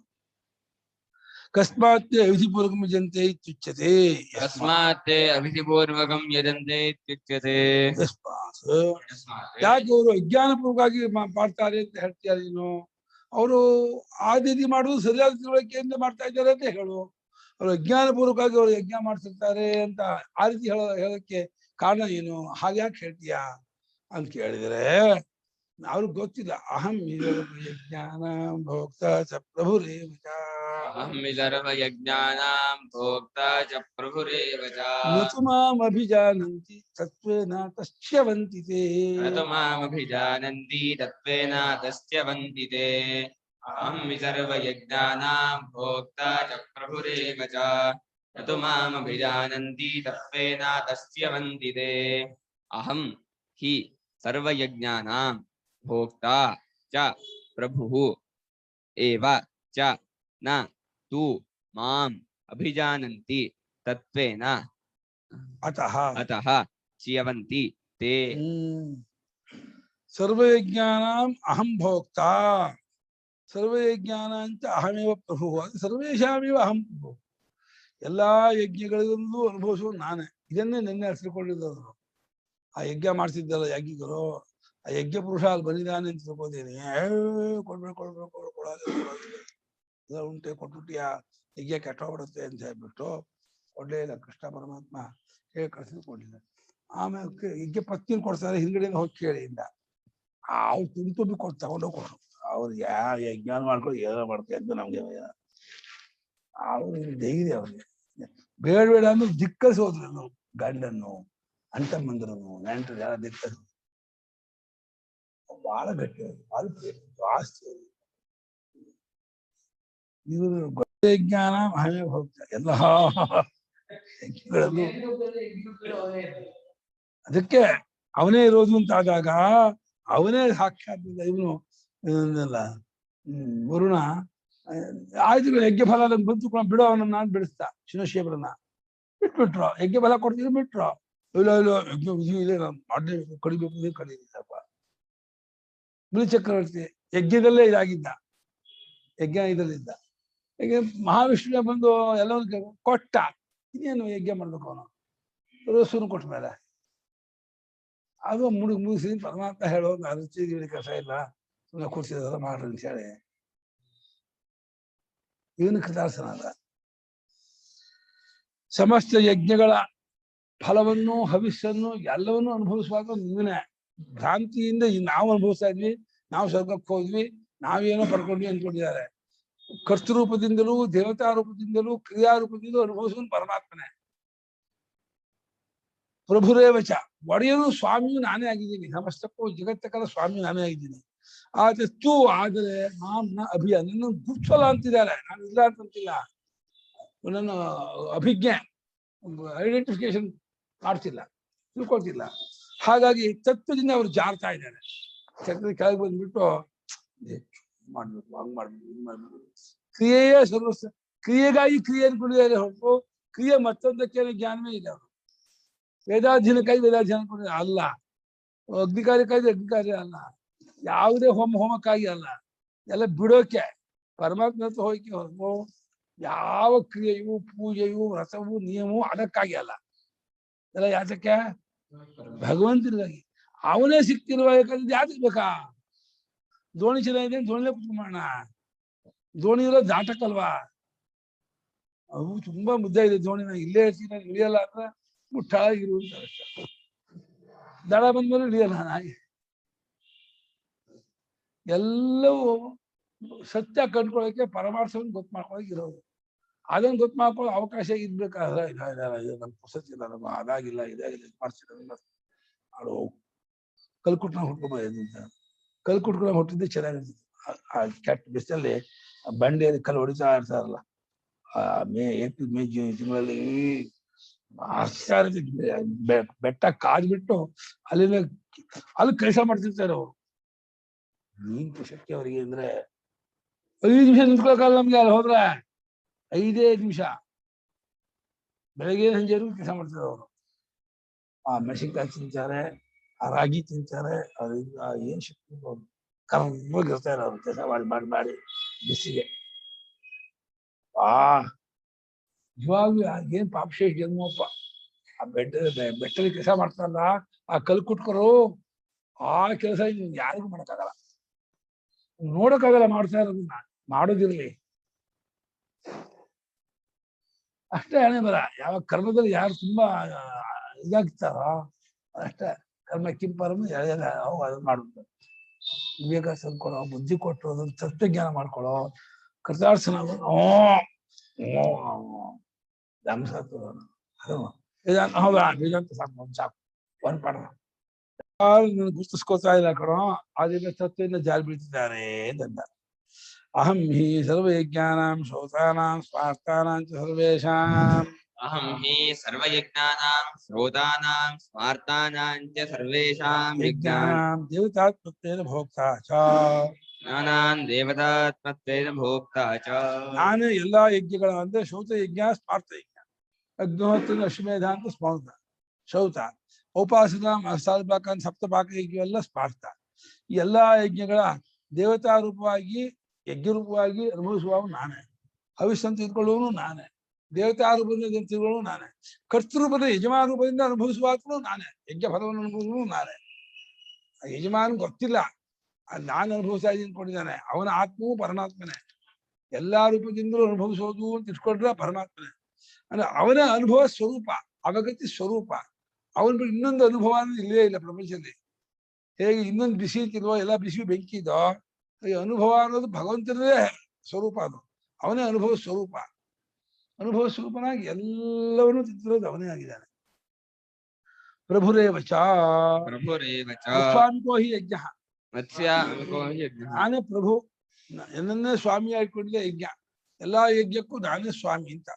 ಕಸ್ಮಾತ್ ವಿಧಿಪೂರ್ವಕಂ ಯಜಂತೆ ಇತ್ಯುಚ್ಯತೆ. ಯಸ್ಮಾತ್ ತೇ ಅವಿಧಿಪೂರ್ವಕಂ ಯಜಂತೆ ಇತ್ಯುಚ್ಯತೆ. ಯಸ್ಮಾತ್ ಯಾಕೆ ಅವರು ಅಜ್ಞಾನಪೂರ್ವಕವಾಗಿ ಮಾಡ್ತಾರೆ ಅಂತ ಹೇಳ್ತೀಯ ನೀನು? ಅವರು ಆದಿತಿ ಮಾಡುವುದು ಸರಿಯಾದ ತಿಳುವಳಿಕೆಯಿಂದ ಮಾಡ್ತಾ ಇದ್ದಾರೆ ಅಂತ ಹೇಳು. ಅವರು ಅಜ್ಞಾನಪೂರ್ವಕವಾಗಿ ಅವರು ಯಜ್ಞ ಮಾಡ್ತಿರ್ತಾರೆ ಅಂತ ಆ ರೀತಿ ಹೇಳೋಕ್ಕೆ ಕಾರಣ ಏನು? ಹಾಗ್ಯಾಕೆ ಹೇಳ್ತೀಯಾ ಅಂತ ಕೇಳಿದರೆ ಅವ್ರಿಗೆ ಗೊತ್ತಿಲ್ಲ. ಅಹಂ ಯಜ್ಞಾನ ಭೋಕ್ತ ಚ ಪ್ರಭುರೇವ ಚ. ಅಹಂ ಸರ್ವಯಜ್ಞಾನಾಂ ಭೋಕ್ತಾ ಚ ಪ್ರಭುರೇವ ಚ. ನತು ಮಾಂ ಅಭಿಜಾನಂತಿ ತತ್ವೇನ ತಸ್ಯವಂತಿ ತೇ. ನತು ಮಾಂ ಅಭಿಜಾನಂತಿ ತತ್ವೇನ ತಸ್ಯವಂತಿ ತೇ. ಅಹಂ ಸರ್ವಯಜ್ಞಾನಾಂ ಭೋಕ್ತಾ ಚ ಪ್ರಭುರೇವ ಚ. ನತು ಮಾಂ ಅಭಿಜಾನಂತಿ ತತ್ವೇನ ತಸ್ಯವಂತಿ ತೇ. ಅಹಂ ಹಿ ಸರ್ವಯಜ್ಞಾನಾಂ ಭೋಕ್ತಾ ಚ ಪ್ರಭುಃ ಏವ ಚ ನ ತು ಮಾಂ ಅಭಿಜಾನಂತಿ ತತ್ವೇನ ಅತಃ ಚಿಯವಂತಿ ತೇ. ಸರ್ವಯಜ್ಞಾನಾಂ ಅಹಂ ಭೋಕ್ತಾ ಸರ್ವಯಜ್ಞಾನಾಂಚ ಅಹಮೇವ ಪ್ರಭು. ಅದು ಸರ್ವೇಶಾಮೇವ ಅಹಂ ಪ್ರಭು. ಎಲ್ಲಾ ಯಜ್ಞಗಳಿಗೂ ಅನುಭವಿಸುವ ನಾನೇ. ಇದನ್ನೇ ನಿನ್ನೆ ಅರ್ಥಕೊಂಡಿದ್ದವರು. ಆ ಯಜ್ಞ ಮಾಡ್ತಿದ್ದಲ್ಲ ಯಾಗಿಗರು, ಆ ಯಜ್ಞ ಪುರುಷ ಅಲ್ಲಿ ಬಂದಿದ್ದಾನೆ ಅಂತ ತಿಳ್ಕೋತೀನಿ. ಕೊಡೋದಿಲ್ಲ ಉಂಟೆ ಕೊಟ್ಬಿಟ್ಟಿಯ ಯಜ್ಞ ಕೆಟ್ಟೋಗ್ಬಿಡುತ್ತೆ ಅಂತ ಹೇಳ್ಬಿಟ್ಟು ಕೊಡ್ಲೇ ಇಲ್ಲ. ಕೃಷ್ಣ ಪರಮಾತ್ಮ ಹೇಳಿ ಕಳಿಸಿಕೊಡ್ಲಿಲ್ಲ. ಆಮೇಲೆ ಯಜ್ಞ ಪತ್ನಿನ ಕೊಡ್ತಾರೆ, ಹಿಂದ್ಗಡೆಯಿಂದ ಹೋಗಿ ಕೇಳಿಯಿಂದ ಅವ್ರು ತುಂಬಿ ಕೊಟ್ಟು ತಗೊಂಡೋಗಿ ಕೊಟ್ರು. ಅವ್ರು ಯಾವ ಯಜ್ಞ ಮಾಡ್ಕೊಂಡು ಏನೋ ಮಾಡ್ತಾರೆ ಅಂತ ನಮ್ಗೆ ಅವ್ರಿಗೆ ಧೈರ್ಯ. ಅವ್ರಿಗೆ ಬೇಡ ಬೇಡ ಅಂದ್ರೆ ದಿಕ್ಕಸಿ ಹೋದ್ರು. ಗಂಡನ್ನು ಅಂಟಮ್ಮಂದ್ರನ್ನು ನೆಂಟರು ಯಾರ ದಿಕ್ಕರು ಬಹಳ ಗಟ್ಟಿ, ಭಾಳ ಜಾಸ್ತಿ. ಇವರು ಜ್ಞಾನ ಮಹಮೇ ಹೋಗ್ತಾರೆ ಎಲ್ಲ ಯಜ್ಞಗಳಲ್ಲೂ. ಅದಕ್ಕೆ ಅವನೇ ಇರೋದು ಅಂತಾದಾಗ ಅವನೇ ಸಾಕ್ಷಾತ್ ಇವನು ಇದನ್ನೆಲ್ಲ ವರುಣ ಆಯ್ತು ಯಜ್ಞ ಫಲ ಬಂತು ಬಿಡೋ ಅವನನ್ನ ನಾನು ಬಿಡಿಸ್ತಾ ಶಿವಶೇಖರನ್ನ ಬಿಟ್ಬಿಟ್ರು. ಯಜ್ಞ ಫಲ ಕೊಡ್ತಿದ್ರು ಬಿಟ್ರು. ಇಲ್ಲ ಇಲ್ಲ ಯಜ್ಞ ವಿಧಿ ಇದೆ, ನಾನು ಮಾಡ್ಲೇಬೇಕು, ಕಡಿಬೇಕು ಕಡಿಲಿಲ್ಲಪ್ಪ. ಬಲಿ ಚಕ್ರವರ್ತಿ ಯಜ್ಞದಲ್ಲೇ ಇದಾಗಿದ್ದ, ಯಜ್ಞ ಇದರಲ್ಲಿದ್ದ. ಯಜ್ಞ ಮಹಾವಿಷ್ಣುವಿನ ಬಂದು ಎಲ್ಲವೂ ಕೊಟ್ಟ. ಇನ್ನೇನು ಯಜ್ಞ ಮಾಡ್ಬೇಕು ಅವನು ರೋಸೂನು ಕೊಟ್ಟ ಮೇಲೆ ಅದು ಮುಗಿಸಿ ಪರಮಾತ್ಮ ಹೇಳೋ ರುಚಿ ಕೆಲಸ ಇಲ್ಲ, ಸುಮ್ಮನೆ ಕೂರ್ಸಿದಾರ ಮಾಡ್ರಿ ಅಂತ ಹೇಳಿ ಇವನು ಕೃತಾರ್ಥನಾದ. ಸಮಸ್ತ ಯಜ್ಞಗಳ ಫಲವನ್ನು ಹವಿಸ್ಸನ್ನು ಎಲ್ಲವನ್ನೂ ಅನುಭವಿಸುವಾಗ ನೀವೇ ಭ್ರಾಂತಿಯಿಂದ ನಾವು ಅನುಭವಿಸ್ತಾ ಇದ್ವಿ, ನಾವು ಸ್ವರ್ಗಕ್ಕೆ ಹೋದ್ವಿ, ನಾವೇನೋ ಪಡ್ಕೊಂಡ್ವಿ ಅಂದ್ಕೊಂಡಿದ್ದಾರೆ. ಕರ್ತೃರೂಪದಿಂದಲೂ ದೇವತಾ ರೂಪದಿಂದಲೂ ಕ್ರಿಯಾರೂಪದಿಂದಲೂ ಅನುಭವಿಸುವ ಪರಮಾತ್ಮನೇ. ಪ್ರಭುರೇವಚ ಒಡೆಯನು ಸ್ವಾಮಿಯು ನಾನೇ ಆಗಿದ್ದೀನಿ. ಸಮಸ್ತಕ್ಕೂ ಜಗತ್ತಕ್ಕಲ್ಲ ಸ್ವಾಮಿ ನಾನೇ ಆಗಿದ್ದೀನಿ. ಆದಷ್ಟು ಆದರೆ ನಾನ್ನ ಅಭಿಯ ನನ್ನ ಗುರುತ್ವಲ್ಲ ಅಂತಿದ್ದಾರೆ. ನಾನು ಇಲ್ಲ ಅಂತಂತಿಲ್ಲ, ನನ್ನ ಅಭಿಜ್ಞೆ ಐಡೆಂಟಿಫಿಕೇಶನ್ ಮಾಡ್ತಿಲ್ಲ, ತಿಳ್ಕೊಳ್ತಿಲ್ಲ. ಹಾಗಾಗಿ ತತ್ವದಿಂದ ಅವರು ಜಾರ್ತಾ ಇದ್ದಾರೆ. ಚಕ್ರ ಕೆಳಗೆ ಬಂದ್ಬಿಟ್ಟು ಮಾಡ್ಬೇಕು, ಹಂಗ್ ಮಾಡ್ಬೇಕು, ಹಿಂಗ್ ಮಾಡ್ಬೇಕು. ಕ್ರಿಯೆಯೇ ಸರ್ವ ಕ್ರಿಯೆಗಾಗಿ ಕ್ರಿಯೆ ಅನ್ಕೊಂಡಿದ್ದಾರೆ ಹೊರತು ಕ್ರಿಯೆ ಮತ್ತೊಂದಕ್ಕೇನೆ ಜ್ಞಾನವೇ ಇಲ್ಲ. ಅವರು ವೇದಾಧ್ಯಯನಕ್ಕಾಗಿ ವೇದಾಧ್ಯಯನ ಅನ್ಕೊಂಡಿದ್ದಾರೆ ಅಲ್ಲ, ಅಗ್ನಿಕಾರ್ಯಕ್ಕಾಗಿ ಅಗ್ನಿಕಾರ್ಯ ಅಲ್ಲ, ಯಾವುದೇ ಹೋಮಕ್ಕಾಗಿ ಅಲ್ಲ, ಎಲ್ಲ ಬಿಡೋಕೆ ಪರಮಾತ್ಮ ಹತ್ರ ಹೋಗಿ ಹೊರತು ಯಾವ ಕ್ರಿಯೆಯು ಪೂಜೆಯು ವ್ರತವು ನಿಯಮವು ಅದಕ್ಕಾಗಿ ಅಲ್ಲ. ಎಲ್ಲ ಯಾತಕ್ಕೆ? ಭಗವಂತನಿಗಾಗಿ. ಅವನೇ ಸಿಕ್ತಿರುವ ಯಾತಕ್ಕೆ ಬೇಕಾ? ದೋಣಿ ಚೆನ್ನಾಗಿದೆ ದೋಣಿಲೇ ಕುತ್ಕೊಂಡ, ದೋಣಿ ಇರೋ ದಾಟಕ್ಕಲ್ವಾ? ಅವು ತುಂಬಾ ಮುದ್ದೆ ಇದೆ ದೋಣಿನ, ಇಲ್ಲೇ ಇರ್ತೀನಿ ನಾನು ಇಳಿಯಲ್ಲ ಅಂದ್ರೆ ಮುಟ್ಟಾಗಿರುವಂತ ದಡ ಬಂದ್ಮೇಲೆ ಇಳಿಯಲ್ಲ ನಾಯಿ. ಎಲ್ಲವೂ ಸತ್ಯ ಕಂಡ್ಕೊಳ್ಳೋಕೆ ಪರಮಾರ್ಥವನ್ನು ಗೊತ್ತು ಮಾಡ್ಕೊಳಕ್ ಇರೋದು. ಅದನ್ನ ಗೊತ್ತು ಮಾಡ್ಕೊಳ್ಳೋ ಅವಕಾಶ ಇರ್ಬೇಕಾದ್ರೆ ನನ್ ಪುಸ್ತಕ ಇಲ್ಲ, ನಮ್ಮ ಅದಾಗಿಲ್ಲ ಇದಾಗಿಲ್ಲ ಮಾಡ್ತೀನಿ ಅಡು ಕಲ್ಕುಟ್ನ ಹುಟ್ಕೊಂಬಂತ ಕಲ್ಕುಟ್ಕೊಂಡ ಹುಟ್ಟಿದ್ದೆ ಚೆನ್ನಾಗಿರ್ತಿತ್ತು. ಆ ಕೆಟ್ಟ ಬಿಸಿಲಲ್ಲಿ ಬಂಡೆಯಲ್ಲಿ ಕಲ್ಲು ಹೊಡಿತಾ ಇರ್ತಾರಲ್ಲ, ಏಪ್ರಿಲ್ ಮೇ ಜೂನ್ ತಿಂಗಳಲ್ಲಿ ಬೆಟ್ಟ ಕಾದ್ಬಿಟ್ಟು ಅಲ್ಲಿ ಕೆಲಸ ಮಾಡ್ತಿರ್ತಾರೆ ಅವರು. ನೀನ್ ಶಕ್ತಿ ಅವರಿಗೆ ಅಂದ್ರೆ 5 ನಿಮಿಷ ನಿಂತ್ಕೊಳಕಲ್ಲ ನಮ್ಗೆ. ಅಲ್ಲಿ ಹೋದ್ರೆ 5 ನಿಮಿಷ ಬೆಳಗ್ಗೆ ಸಂಜೆವರೆಗೂ ಕೆಲಸ ಮಾಡ್ತಾರೆ ಅವರು. ಆ ಮೆಣಸಿನ್ಕಾಯಿ ತಿಂತಾರೆ, ಆ ರಾಗಿ ತಿಂತಾರೆ, ಏನ್ ಶಕ್ತಿ ಕರ್ವಾಗಿರ್ತಾರೆ ಅವ್ರು ಕೆಲಸ ಮಾಡಿ ಮಾಡಿ ಮಾಡಿ ಬಿಸಿಗೆ. ಆ ನಿಜವಾಗ್ಲೂ ಏನ್ ಪಾಪಶೇಷ ಜನ್ಮಪ್ಪ. ಆ ಬೆಟ್ಟಲ್ಲಿ ಕೆಲಸ ಮಾಡ್ತಾರಲ್ಲ, ಆ ಕಲ್ ಕುಟ್ಕರು, ಆ ಕೆಲಸ ಯಾರಿಗೂ ಮಾಡಕ್ಕಾಗಲ್ಲ, ನೋಡಕ್ಕಾಗಲ್ಲ ಮಾಡ್ತಾ ಇರೋದನ್ನ. ಮಾಡೋದಿರ್ಲಿ ಅಷ್ಟೇ ಹಣೆ ಬರ. ಯಾವ ಕರ್ಮದಲ್ಲಿ ಯಾರು ತುಂಬಾ ಇದಾಗ್ತಾರೋ ಅಷ್ಟೇ ಕರ್ಮ ಕಿಂಪರನ್ನು ಅದು ಮಾಡುತ್ತೆ. ವಿವೇಕ ತಂದ್ಕೊಳೋ, ಬುದ್ಧಿ ಕೊಟ್ಟು ಅದನ್ನು ತತ್ವಜ್ಞಾನ ಮಾಡ್ಕೊಳ್ಳೋ, ಕೃತಾರ್ಥನ ಹೌದಾ ವೇದಾಂತ ಸಾಕು ಸಾಕು ಒಂದ್ ಪಾಠ ಗುರ್ತಿಸ್ಕೋತಾ ಇಲ್ಲ ಕಣೋ. ಆದ್ರಿಂದ ತತ್ವದಿಂದ ಜಾರಿ ಬೀಳ್ತಿದ್ದಾರೆ ಅಂತ. ಅಹಂ ಹಿ ಸರ್ವಯಜ್ಞಾನಾಂ ಶ್ರೋತಾನಾಂ ಸ್ವಾರ್ಥಾನಾಂ ಚ ಸರ್ವೇಷಾಂ. ಅಹಂ ಹಿ ಸರ್ವಯಜ್ಞಾನಾಂ ಶ್ರೋತಾನಾಂ ಸ್ವಾರ್ಥಾನಾಂ ಚ ಸರ್ವೇಷಾಂ ಯಜ್ಞಾನಾಂ ದೇವತಾತ್ಮತ್ವೇನ ಭೋಕ್ತಾ ಚ. ಜ್ಞಾನಾನ್ ದೇವತಾತ್ಮತ್ವೇನ ಭೋಕ್ತಾ ಚ. ನಾನೇ ಎಲ್ಲಾ ಯಜ್ಞಗಳ ಅಂದ್ರೆ ಶ್ರೋತ ಯಜ್ಞ, ಸ್ಮಾರ್ಥ ಯಜ್ಞ, ಅಗ್ನಿಹೋತ್ರ ಅಶ್ವಮೇಧ ಅಂತ ಸ್ಮಾರ್ಥ ಶೌತ, ಉಪಾಸನಾ ಸಾಲ್ಪಾಕ ಸಪ್ತಪಾಕ ಯಜ್ಞವೆಲ್ಲ ಸ್ಮಾರ್ಥ. ಈ ಎಲ್ಲಾ ಯಜ್ಞಗಳ ದೇವತಾ ರೂಪವಾಗಿ ಯಜ್ಞ ರೂಪವಾಗಿ ಅನುಭವಿಸುವವನು ನಾನೇ. ಹವಿಸ್ಸನ್ನು ತೆಗೆದುಕೊಳ್ಳುವನು ನಾನೇ. ದೇವತಾ ರೂಪದಿಂದ ತೆಗೆದುಕೊಳ್ಳುವನು ನಾನೇ. ಕರ್ತೃರೂಪದ ಯಜಮಾನ ರೂಪದಿಂದ ಅನುಭವಿಸುವಾತನು ನಾನೇ. ಯಜ್ಞ ಫಲವನ್ನು ಅನುಭವಿಸುವನು ನಾನೇ. ಆ ಯಜಮಾನ ಗೊತ್ತಿಲ್ಲ, ನಾನು ಅನುಭವಿಸ್ತಾ ಇದ್ದೀನಿ ಕೊಟ್ಟಿದ್ದಾನೆ. ಅವನ ಆತ್ಮವು ಪರಮಾತ್ಮನೇ. ಎಲ್ಲಾ ರೂಪದಿಂದಲೂ ಅನುಭವಿಸೋದು ಅಂತ ಇಟ್ಕೊಂಡ್ರೆ ಪರಮಾತ್ಮನೇ. ಅಂದ್ರೆ ಅವನ ಅನುಭವ ಸ್ವರೂಪ, ಅವಗತಿ ಸ್ವರೂಪ. ಅವನ ಬಿಟ್ಟು ಇನ್ನೊಂದು ಅನುಭವ ಅನ್ನೋದು ಇಲ್ಲವೇ ಇಲ್ಲ ಪ್ರಪಂಚದಲ್ಲಿ. ಹೇಗೆ ಇನ್ನೊಂದು ಬಿಸಿ ಇಲ್ವೋ, ಎಲ್ಲ ಬಿಸಿ ಬೆಂಕಿ ಇದೋ, ಈ ಅನುಭವ ಅನ್ನೋದು ಭಗವಂತನೇ ಸ್ವರೂಪ. ಅದು ಅವನೇ ಅನುಭವ ಸ್ವರೂಪ. ಅನುಭವ ಸ್ವರೂಪನಾಗಿ ಎಲ್ಲವನ್ನೂ ತಿಂತಿರೋದು ಅವನೇ ಆಗಿದ್ದಾನೆ. ಪ್ರಭುರೇವ ಚ ಸ್ವಾಮಿಕೋ ಹಿ ಯಜ್ಞ. ನಾನೇ ಪ್ರಭು, ನನ್ನನ್ನೇ ಸ್ವಾಮಿ ಆಗಿಕೊಂಡಿದ್ದೆ ಯಜ್ಞ. ಎಲ್ಲಾ ಯಜ್ಞಕ್ಕೂ ನಾನೇ ಸ್ವಾಮಿ ಅಂತ.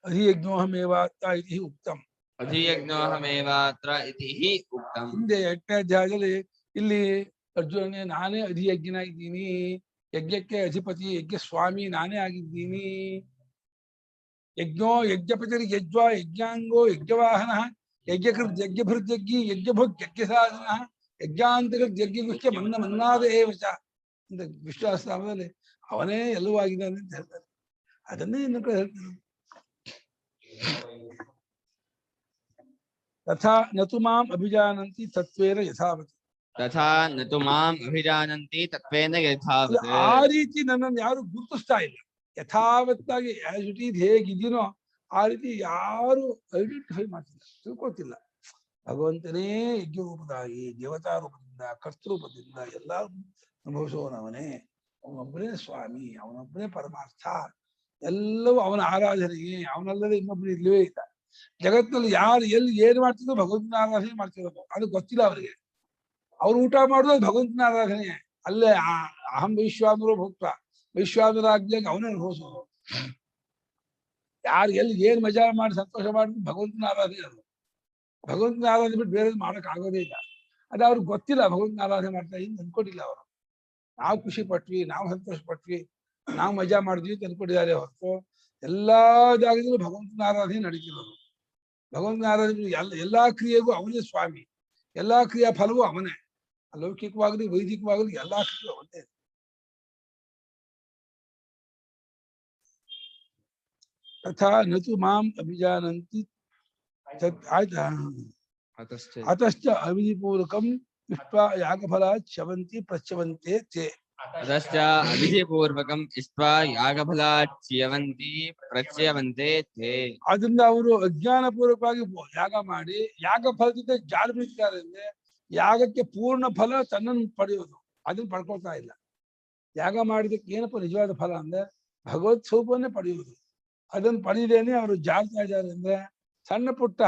ಅಧಿಯಜ್ಞೋಹಮೇವಾತ್ರ ಇತಿ ಉಕ್ತಂ. ಅಧಿಯಜ್ಞೋಹಮೇವಾತ್ರ ಇತಿ ಉಕ್ತಂ. ಹಿಂದೆ ಯಜ್ಞಾಧ್ಯಾಯದಲ್ಲಿ ಇಲ್ಲಿ ಅರ್ಜುನನೇ ನಾನೇ ಅಧಿಯಜ್ಞನಾಗಿದ್ದೀನಿ, ಯಜ್ಞಕ್ಕೆ ಅಧಿಪತಿ, ಯಜ್ಞ ಸ್ವಾಮಿ ನಾನೇ ಆಗಿದ್ದೀನಿ. ಯಜ್ಞೋ ಯಜ್ಞಪತಿ ಯಜ್ವಾ ಯಜ್ಞಾಂಗೋ ಯಜ್ಞವಾಹನ ಯಜ್ಞಕೃತ್ ಯಜ್ಞಭೃದ್ಯಜ್ಞಿ ಯಜ್ಞಭುಗ್ ಯಜ್ಞ ಸಾಧನ ಯಜ್ಞಾಂತಕೃತ್ ಯಜ್ಞಗುಹ್ಯ ಮನ್ನ ಮನ್ನಾದ ಏವಚ ಅಂತ ವಿಶ್ವಾಸದಲ್ಲಿ ಅವನೇ ಎಲ್ಲವೂ ಆಗಿದ್ದಾನೆ ಅಂತ ಹೇಳ್ತಾರೆ. ಅದನ್ನೇ ಇನ್ನು ಕಡೆ ಹೇಳ್ತಾರೆ. ತಥಾ ನತು ಮಾಂ ಅಭಿಜಾನಂತಿ ತತ್ವೇನ ಯಥಾವತ್. ತಥಾ ನತು ಮಾಂ ಅಭಿಜಾನಂತಿ ತತ್ವೇನ ಯಥಾವತ್. ಆ ರೀತಿ ನನ್ನನ್ನು ಯಾರು ಗುರುತಿಸ್ತಾ ಇಲ್ಲ. ಯಥಾವತ್ತಾಗಿ ಆಸ್ ಇಟ್ ಈಸ್ ಹೇಗಿದ್ದೀನೋ ಆ ರೀತಿ ಯಾರು ಐಡೆಂಟಿಫೈ ಮಾಡ್ತಿಲ್ಲ, ತಿಳ್ಕೊಳ್ತಿಲ್ಲ. ಭಗವಂತನೇ ಯಜ್ಞ ರೂಪದಾಗಿ ದೇವತಾ ರೂಪದಿಂದ ಕರ್ತೃರೂಪದಿಂದ ಎಲ್ಲ ಅನುಭವಿಸುವವನವನೇ. ಅವನೊಬ್ಬನೇ ಸ್ವಾಮಿ, ಅವನೊಬ್ಬನೇ ಪರಮಾರ್ಥ. ಎಲ್ಲವೂ ಅವನ ಆರಾಧನೆಗೆ, ಅವನಲ್ಲದೆ ಇನ್ನೊಬ್ಬರು ಇಲ್ಲವೇ ಇಲ್ಲ. ಜಗತ್ತಿನಲ್ಲಿ ಯಾರು ಎಲ್ಲಿ ಏನ್ ಮಾಡ್ತಿದ್ರು ಭಗವಂತನ ಆರಾಧನೆ ಮಾಡ್ತಿರೋದು, ಅದು ಗೊತ್ತಿಲ್ಲ ಅವರಿಗೆ. ಅವ್ರು ಊಟ ಮಾಡೋದು ಭಗವಂತನ ಆರಾಧನೆ. ಅಲ್ಲೇ ಅಹಂ ವೈಶ್ವಾನರೋ ಭೋಕ್ತ, ವೈಶ್ವಾನರಾಜ್ಞಾಗಿ ಅವನೇ ಅನುಭವಿಸೋದು. ಯಾರು ಎಲ್ಲಿ ಏನ್ ಮಜಾ ಮಾಡಿ ಸಂತೋಷ ಮಾಡಿದ್ರು ಭಗವಂತನ ಆರಾಧನೆ ಅದು. ಭಗವಂತನ ಆರಾಧನೆ ಬಿಟ್ಟು ಬೇರೆ ಮಾಡಕ್ ಆಗೋದೇ ಇಲ್ಲ. ಅದು ಅವ್ರಿಗೆ ಗೊತ್ತಿಲ್ಲ. ಭಗವಂತನ ಆರಾಧನೆ ಮಾಡ್ತಾ ಇನ್ನು ಅನ್ಕೊಂಡಿಲ್ಲ ಅವರು. ನಾವು ಖುಷಿ ಪಟ್ವಿ, ನಾವು ಸಂತೋಷ ಪಟ್ವಿ, ನಾವು ಮಜಾ ಮಾಡಿದ್ವಿ ಅಂತ ಅನ್ಕೊಂಡಿದ್ದಾರೆ ಹೊರತು ಎಲ್ಲಾ ಜಾಗದಲ್ಲೂ ಭಗವಂತನ ಆರಾಧನೆ ನಡೀತಿರೋದು. ಭಗವಂತನ ಆರಾಧನೆ ಎಲ್ಲಾ ಕ್ರಿಯೆಗೂ ಅವನೇ ಸ್ವಾಮಿ, ಎಲ್ಲಾ ಕ್ರಿಯಾ ಫಲವೂ ಅವನೇ. ಲೌಕಿಕವಾಗಲಿ ವೈದಿಕವಾಗಲಿ ಎಲ್ಲಾ ಕ್ರಿಯೆ ಅವನೇ. ತಥಾ ನತು ಮಾಂ ಅಭಿಜಾನಂತಿ ಆಯ್ತಾ. ಅತಶ್ಚ ಅವಿಧಿಪೂರ್ವಕಂ ಇಷ್ಟ್ವಾ ಯಾಗಫಲ ಚ್ಯವಂತಿ ಪ್ರಚ್ಯವಂತೆ ತೇ. ಅದಶ್ಚ ಅವಿಧಿಪೂರ್ವಕಂ ಇಷ್ಟ್ವಾ ಯಾಗಫಲಾತ್ ಚ್ಯವಂತಿ ಪ್ರಚ್ಯವಂತೆ ತೇ. ಅದರಿಂದ ಅವರು ಅಜ್ಞಾನ ಪೂರ್ವಕವಾಗಿ ಯಾಗ ಮಾಡಿ ಯಾಗ ಫಲದಿಂದ ಜಾರು ಬೀಳ್ತಾರೆ. ಅಂದ್ರೆ ಯಾಗಕ್ಕೆ ಪೂರ್ಣ ಫಲ ತನ್ನನ್ನು ಪಡೆಯೋದು, ಅದನ್ನ ಪಡ್ಕೊಳ್ತಾ ಇಲ್ಲ. ಯಾಗ ಮಾಡಿದಕ್ಕೆ ಏನಪ್ಪ ನಿಜವಾದ ಫಲ ಅಂದ್ರೆ ಭಗವತ್ ಸ್ವರೂಪವನ್ನೇ ಪಡೆಯುವುದು. ಅದನ್ನು ಪಡೆಯದೇನೆ ಅವರು ಜಾರ್ತಾ ಇದ್ದಾರೆ. ಅಂದ್ರೆ ಸಣ್ಣ ಪುಟ್ಟ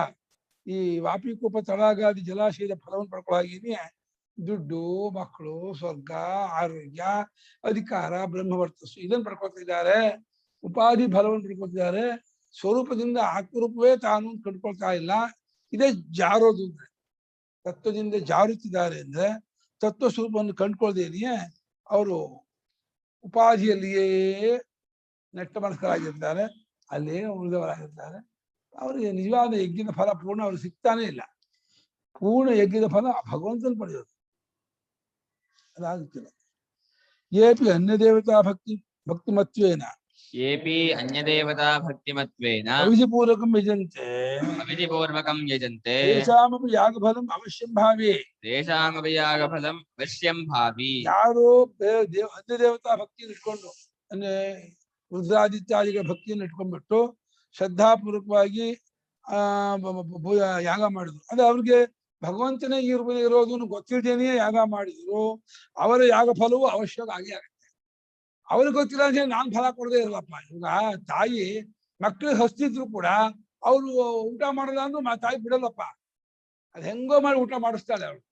ಈ ವಾಪಿಕೂಪ ತಳಗಾದಿ ಜಲಾಶಯದ ಫಲವನ್ನು ಪಡ್ಕೊಳ್ಳಾಗಿನೇ ದುಡ್ಡು, ಮಕ್ಕಳು, ಸ್ವರ್ಗ, ಆರೋಗ್ಯ, ಅಧಿಕಾರ, ಬ್ರಹ್ಮವರ್ತಸ್ಸು ಇದನ್ನು ಪಡ್ಕೊಳ್ತಿದ್ದಾರೆ. ಉಪಾಧಿ ಫಲವನ್ನು ಪಡ್ಕೊಳ್ತಿದ್ದಾರೆ. ಸ್ವರೂಪದಿಂದ ಆತ್ಮರೂಪವೇ ತಾನು ಕಂಡುಕೊಳ್ತಾ ಇಲ್ಲ. ಇದೇ ಜಾರೋದು. ಅಂದ್ರೆ ತತ್ವದಿಂದ ಜಾರುತ್ತಿದ್ದಾರೆ. ಅಂದ್ರೆ ತತ್ವ ಸ್ವರೂಪವನ್ನು ಕಂಡುಕೊಳ್ಳದೇನೆಯೇ ಅವರು ಉಪಾಧಿಯಲ್ಲಿಯೇ ನೆಟ್ಟ ಮನಸ್ಕರಾಗಿರ್ತಾರೆ, ಅಲ್ಲೇ ಉಳಿದವರಾಗಿರ್ತಾರೆ. ಅವರಿಗೆ ನಿಜವಾದ ಯಜ್ಞದ ಫಲ ಪೂರ್ಣ ಅವ್ರಿಗೆ ಸಿಗ್ತಾನೆ ಇಲ್ಲ. ಪೂರ್ಣ ಯಜ್ಞದ ಫಲ ಭಗವಂತನ ಪಡೆಯೋದು ಅದಾಗುತ್ತಿಲ್ಲ. ಏಪಿ ಅನ್ಯ ದೇವತಾ ಭಕ್ತಿಮತ್ವೇನ येऽपि अन्यदेवता भक्तिमत्वेन ಅವಿಧಿಪೂರ್ವಕಂ ಯಜಂತೆ अविधिपूर्वकं यजन्ते ತೇಷಾಮಪಿ ಯಾಗಫಲಂ ಅವಶ್ಯಂ ಭಾವೇ. तेषामपि यागफलम् अवश्यं भावि. ಯಾರು ಅನ್ಯ ದೇವತಾ ಭಕ್ತಿಯನ್ನು ಇಟ್ಕೊಂಡು ಅಂದ್ರೆ ರುದ್ರಾದಿತ್ಯಾದಿಗಳ ಭಕ್ತಿಯನ್ನು ಇಟ್ಕೊಂಡ್ಬಿಟ್ಟು ಶ್ರದ್ಧಾಪೂರ್ವಕವಾಗಿ ಯಾಗ ಮಾಡಿದ್ರು ಅಂದ್ರೆ ಅವ್ರಿಗೆ ಭಗವಂತನೇ ಈ ರೂಪದಲ್ಲಿ ಇರೋದನ್ನು ಗೊತ್ತಿದ್ದೇನೆಯೇ ಯಾಗ ಮಾಡಿದ್ರು, ಅವರ ಯಾಗ ಫಲವು ಅವಶ್ಯಕ ಆಗೇ ಆಗುತ್ತೆ. ಅವ್ರಿಗೆ ಗೊತ್ತಿಲ್ಲ ಅಂದ್ರೆ ನಾನ್ ಫಲ ಕೊಡದೇ ಇರಲ್ಲಪ್ಪ. ಇವಾಗ ತಾಯಿ ಮಕ್ಳಿಗೆ ಹಸ್ತಿದ್ರು ಕೂಡ ಅವ್ರು ಊಟ ಮಾಡಲ್ಲ ಅಂದ್ರೂ ತಾಯಿ ಬಿಡಲ್ಲಪ್ಪ. ಅದ್ ಹೆಂಗೋ ಮಾಡಿ ಊಟ ಮಾಡಿಸ್ತಾಳೆ ಅವಳು.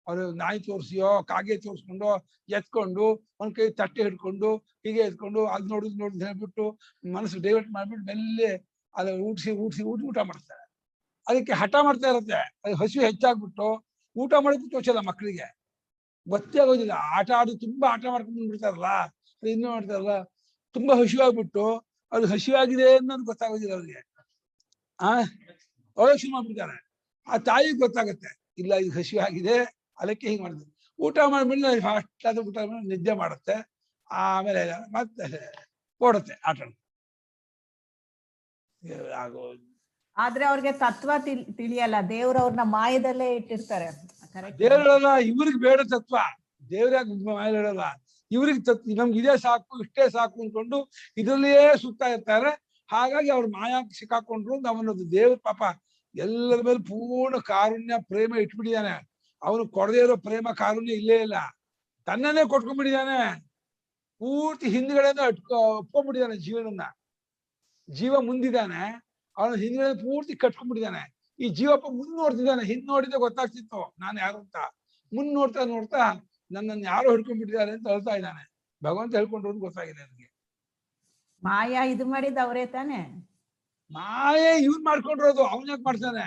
ಅವ್ರು ನಾಯಿ ತೋರಿಸಿಯೋ ಕಾಗೆ ತೋರಿಸ್ಕೊಂಡು ಎತ್ಕೊಂಡು ಒಂದ್ ಕೈ ತಟ್ಟೆ ಹಿಡ್ಕೊಂಡು ಹೀಗೆ ಎತ್ಕೊಂಡು ಅದ್ ನೋಡುದು ಹೇಳ್ಬಿಟ್ಟು ಮನಸ್ಸು ಡೈವರ್ಟ್ ಮಾಡ್ಬಿಟ್ಟು ಮೆಲ್ಲೆ ಅದ ಊಟ ಮಾಡ್ತಾರೆ. ಅದಕ್ಕೆ ಹಠ ಮಾಡ್ತಾ ಇರುತ್ತೆ. ಅದು ಹಸಿವು ಹೆಚ್ಚಾಗ್ಬಿಟ್ಟು ಊಟ ಮಾಡೋಕ್ಕೂ ತೋಚಲ್ಲ ಮಕ್ಕಳಿಗೆ, ಗೊತ್ತೇ ಆಗೋದಿಲ್ಲ. ಆಟ ಆಡಿ ತುಂಬಾ ಆಟ ಮಾಡ್ಕೊಂಡು ಬಿಡ್ತಾರಲ್ಲ, ಇನ್ನೂ ಮಾಡ್ತಾರಲ್ಲ, ತುಂಬಾ ಹಸಿವಾಗ್ಬಿಟ್ಟು ಅದು ಹಸಿವಾಗಿದೆ ಅನ್ನೋದು ಗೊತ್ತಾಗೋದಿಲ್ಲ ಅವ್ರಿಗೆ. ಒಳಗೆ ಶುರು ಮಾಡ್ಬಿಡ್ತಾರೆ. ಆ ತಾಯಿಗೆ ಗೊತ್ತಾಗುತ್ತೆ, ಇಲ್ಲ ಇದು ಹಸಿವಾಗಿದೆ ಅದಕ್ಕೆ ಹಿಂಗೆ ಮಾಡಿದ್ರು. ಊಟ ಮಾಡ್ಬಿಟ್ಟು ಫಾಸ್ಟ್ ಊಟ ಮಾಡಿ ನಿದ್ದೆ ಮಾಡುತ್ತೆ. ಆಮೇಲೆ ಮತ್ತೆ ಓಡುತ್ತೆ ಆಟ. ಆದ್ರೆ ಅವ್ರಿಗೆ ತತ್ವ ತಿಳಿಯಲ್ಲ. ದೇವ್ರವ್ರನ್ನ ಮಾಯದಲ್ಲೇ ಇಟ್ಟಿರ್ತಾರೆ. ದೇವರಲ್ಲ, ಇವ್ರಿಗೆ ಬೇಡ ತತ್ವ. ದೇವ್ರಾಗ ಮಾಯಲ್ಲ, ಇವ್ರಿಗೆ ನಮ್ಗೆ ಇದೇ ಸಾಕು, ಇಷ್ಟೇ ಸಾಕು ಅನ್ಕೊಂಡು ಇದರಲ್ಲಿಯೇ ಸುತ್ತಾ ಇರ್ತಾರೆ. ಹಾಗಾಗಿ ಅವ್ರು ಮಾಯಾಕ್ ಸಿಕ್ಕಾಕೊಂಡ್ರು. ಅವನದು ದೇವ್ರ ಪಾಪ ಎಲ್ಲರ ಮೇಲೆ ಪೂರ್ಣ ಕಾರುಣ್ಯ ಪ್ರೇಮ ಇಟ್ಬಿಟ್ಟಿದ್ದಾನೆ. ಅವನು ಕೊಡದೇ ಇರೋ ಪ್ರೇಮ ಕಾರುಣ್ಯ ಇಲ್ಲೇ ಇಲ್ಲ. ತನ್ನನ್ನೇ ಕೊಟ್ಕೊಂಡ್ಬಿಟ್ಟಿದ್ದಾನೆ. ಪೂರ್ತಿ ಹಿಂದ್ಗಡೆಯಿಂದ ಒಪ್ಕೊಂಡ್ಬಿಟ್ಟಿದ್ದಾನೆ ಜೀವನನ್ನ. ಜೀವ ಮುಂದಿದ್ದಾನೆ, ಅವನ ಹಿಂದ್ಗಡೆ ಪೂರ್ತಿ ಕಟ್ಕೊಂಡ್ಬಿಟ್ಟಿದ್ದಾನೆ. ಈ ಜೀವಪ್ಪ ಮುಂದ್ ನೋಡ್ತಿದ್ದಾನೆ. ಹಿಂದ್ ನೋಡಿದ್ರೆ ಗೊತ್ತಾಗ್ತಿತ್ತು ನಾನು ಯಾರು ಅಂತ. ಮುಂದ್ ನೋಡ್ತಾ ನೋಡ್ತಾ ನನ್ನನ್ನು ಯಾರೋ ಹಿಡ್ಕೊಂಡ್ಬಿಟ್ಟಿದ್ದಾರೆ ಅಂತ ಹೇಳ್ತಾ ಇದ್ದಾನೆ. ಭಗವಂತ ಹೇಳ್ಕೊಂಡ್ರು ಅಂತ ಗೊತ್ತಾಗಿದೆ ನನಗೆ. ಮಾಯಾ ಇದು ಮಾಡಿದ ಅವರೇ ತಾನೆ. ಮಾಯೆ ಇವ್ನ್ ಮಾಡ್ಕೊಂಡಿರೋದು. ಅವನ್ ಯಾಕೆ ಮಾಡ್ತಾನೆ?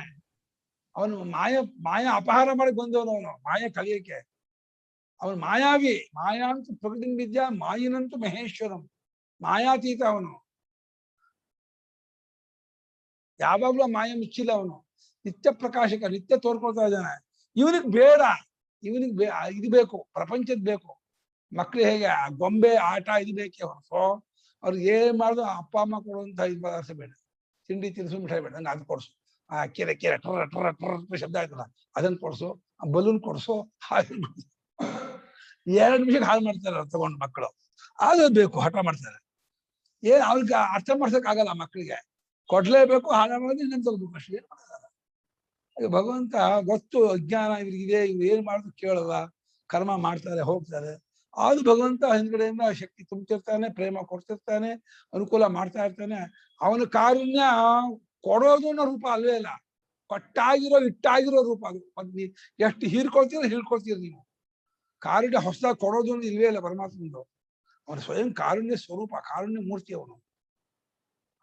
ಅವನು ಮಾಯ ಅಪಹಾರ ಮಾಡಿ ಬಂದವನು. ಅವನು ಮಾಯ ಕಲಿಯಕ್ಕೆ. ಅವನು ಮಾಯಾವಿ. ಮಾಯಾಂತು ಪ್ರಕೃತಿ ವಿದ್ಯಾ ಮಾಯಿನಂತೂ ಮಹೇಶ್ವರಂ. ಮಾಯಾತೀತ ಅವನು. ಯಾವಾಗ್ಲೂ ಮಾಯ ಮುಚ್ಚಿಲ್ಲ ಅವನು. ನಿತ್ಯ ಪ್ರಕಾಶಕ, ನಿತ್ಯ ತೋರ್ಕೊಳ್ತಾ ಇದ್ದಾನೆ. ಇವನಿಗೆ ಬೇಡ, ಇವನಿಗೆ ಇದು ಬೇಕು, ಪ್ರಪಂಚದ ಬೇಕು. ಮಕ್ಳು ಹೇಗೆ ಗೊಂಬೆ ಆಟ ಇದು ಬೇಕೇ ಹೊರತು ಅವ್ರಿಗೆ ಏನ್ ಮಾಡುದು ಅಪ್ಪ ಅಮ್ಮ ಕೊಡುವಂತ ಇದು ಪದಾರ್ಥ ಬೇಡ. ತಿಂಡಿ ತಿನಿಸು ಮಿಠಾಯಿ ಬೇಡ. ನಂಗೆ ಅದು ಕೊಡ್ಸು. ಕೆರೆ ಟರ ಟರ ಟರ ಶಬ್ದ ಆಯ್ತಲ್ಲ ಅದನ್ನ ಕೊಡ್ಸು. ಬಲೂನ್ ಕೊಡ್ಸು. ಹಾಗೆ 2 ನಿಮಿಷಕ್ಕೆ ಹಾಳು ಮಾಡ್ತಾರೆ ತಗೊಂಡು ಮಕ್ಕಳು. ಅದು ಬೇಕು, ಹಠ ಮಾಡ್ತಾರೆ. ಏನ್ ಅವ್ರಿಗೆ ಅರ್ಥ ಮಾಡ್ಸಕ್ ಆಗಲ್ಲ ಮಕ್ಕಳಿಗೆ. ಕೊಡ್ಲೇಬೇಕು, ಹಾಳ ಮಾಡೋದು ಇನ್ನೊಂದು ತಗೋಬೇಕು ಅಷ್ಟೇ. ಭಗವಂತ ಗೊತ್ತು ಅಜ್ಞಾನ ಇವ್ರಿಗಿದೆ, ಇವ್ರು ಏನ್ ಮಾಡೋದು ಕೇಳಲ್ಲ, ಕರ್ಮ ಮಾಡ್ತಾರೆ ಹೋಗ್ತಾರೆ. ಆದ್ರೂ ಭಗವಂತ ಹಿಂದ್ಗಡೆಯಿಂದ ಶಕ್ತಿ ತುಂಬ್ತಿರ್ತಾನೆ, ಪ್ರೇಮ ಕೊಡ್ತಿರ್ತಾನೆ, ಅನುಕೂಲ ಮಾಡ್ತಾ ಇರ್ತಾನೆ. ಅವನ ಕಾರುಣ್ಯ ಕೊಡೋದು ಅನ್ನೋ ರೂಪ ಅಲ್ವೇ ಇಲ್ಲ, ಇಟ್ಟಾಗಿರೋ ರೂಪ ಅದು. ಎಷ್ಟು ಹೀರ್ಕೊಳ್ತೀರ ನೀವು. ಕಾರುಣ್ಯ ಹೊಸದಾಗಿ ಕೊಡೋದು ಇಲ್ವೇ ಇಲ್ಲ ಪರಮಾತ್ಮಂದು. ಅವನ ಸ್ವಯಂ ಕಾರುಣ್ಯ ಸ್ವರೂಪ, ಕಾರುಣ್ಯ ಮೂರ್ತಿ ಅವನು.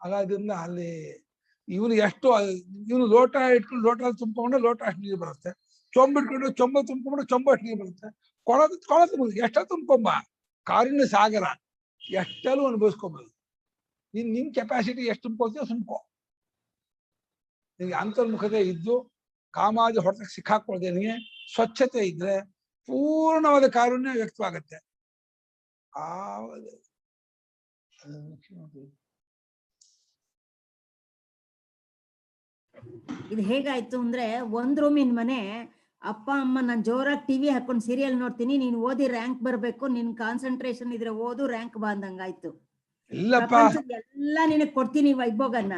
ಹಾಗಾದ್ರಿಂದ ಅಲ್ಲಿ ಇವನು ಇವನು ಲೋಟ ಇಟ್ಕೊಂಡು ಲೋಟ ತುಂಬಿಕೊಂಡ್ರೆ ಲೋಟ ಅಷ್ಟು ನೀರು ಬರುತ್ತೆ. ಚೊಂಬಿಟ್ಕೊಂಡು ತುಂಬಿಕೊಂಡ್ರೆ ಚೊಂಬ ಅಷ್ಟು ನೀರು ಬರುತ್ತೆ. ಕೊಳ ತುಂಬ ಎಷ್ಟ ತುಂಬ್ಕೊಂಬ. ಕಾರುಣ್ಯ ಸಾಗರ, ಎಷ್ಟಲ್ಲೂ ಅನುಭವಿಸ್ಕೊಬೋದು. ನಿನ್ ಕೆಪಾಸಿಟಿ ಎಷ್ಟು ತುಂಬ್ಕೊಳ್ತೀಯೋ ತುಂಬ್ಕೊ. ನಿನ್ಗೆ ಅಂತರ್ಮುಖತೆ ಇದ್ದು ಕಾಮಾದಿ ಹೊರತಕ್ಕೆ ಸಿಕ್ಕಾಕೊಳ್ದೆ ನಿಮಗೆ ಸ್ವಚ್ಛತೆ ಇದ್ರೆ ಪೂರ್ಣವಾದ ಕಾರುಣ್ಯ ವ್ಯಕ್ತವಾಗತ್ತೆ. ಇದು ಹೇಗಾಯ್ತು ಅಂದ್ರೆ, ಒಂದ್ ರೂಮಿನ ಮನೆ. ಅಪ್ಪ ಅಮ್ಮ ನಾನ್ ಜೋರಾಗಿ ಟಿವಿ ಹಾಕೊಂಡು ಸೀರಿಯಲ್ ನೋಡ್ತೀನಿ, ನೀನ್ ಓದಿ ರ್ಯಾಂಕ್ ಬರ್ಬೇಕು, ನಿನ್ ಕಾನ್ಸಂಟ್ರೇಷನ್ ಇದ್ರೆ ಓದು ರ್ಯಾಂಕ್ ಬಂದಂಗಾಯ್ತು. ಎಲ್ಲ ನಿನಗ್ ಕೊಡ್ತೀನಿ ವೈಭೋಗನ್ನ,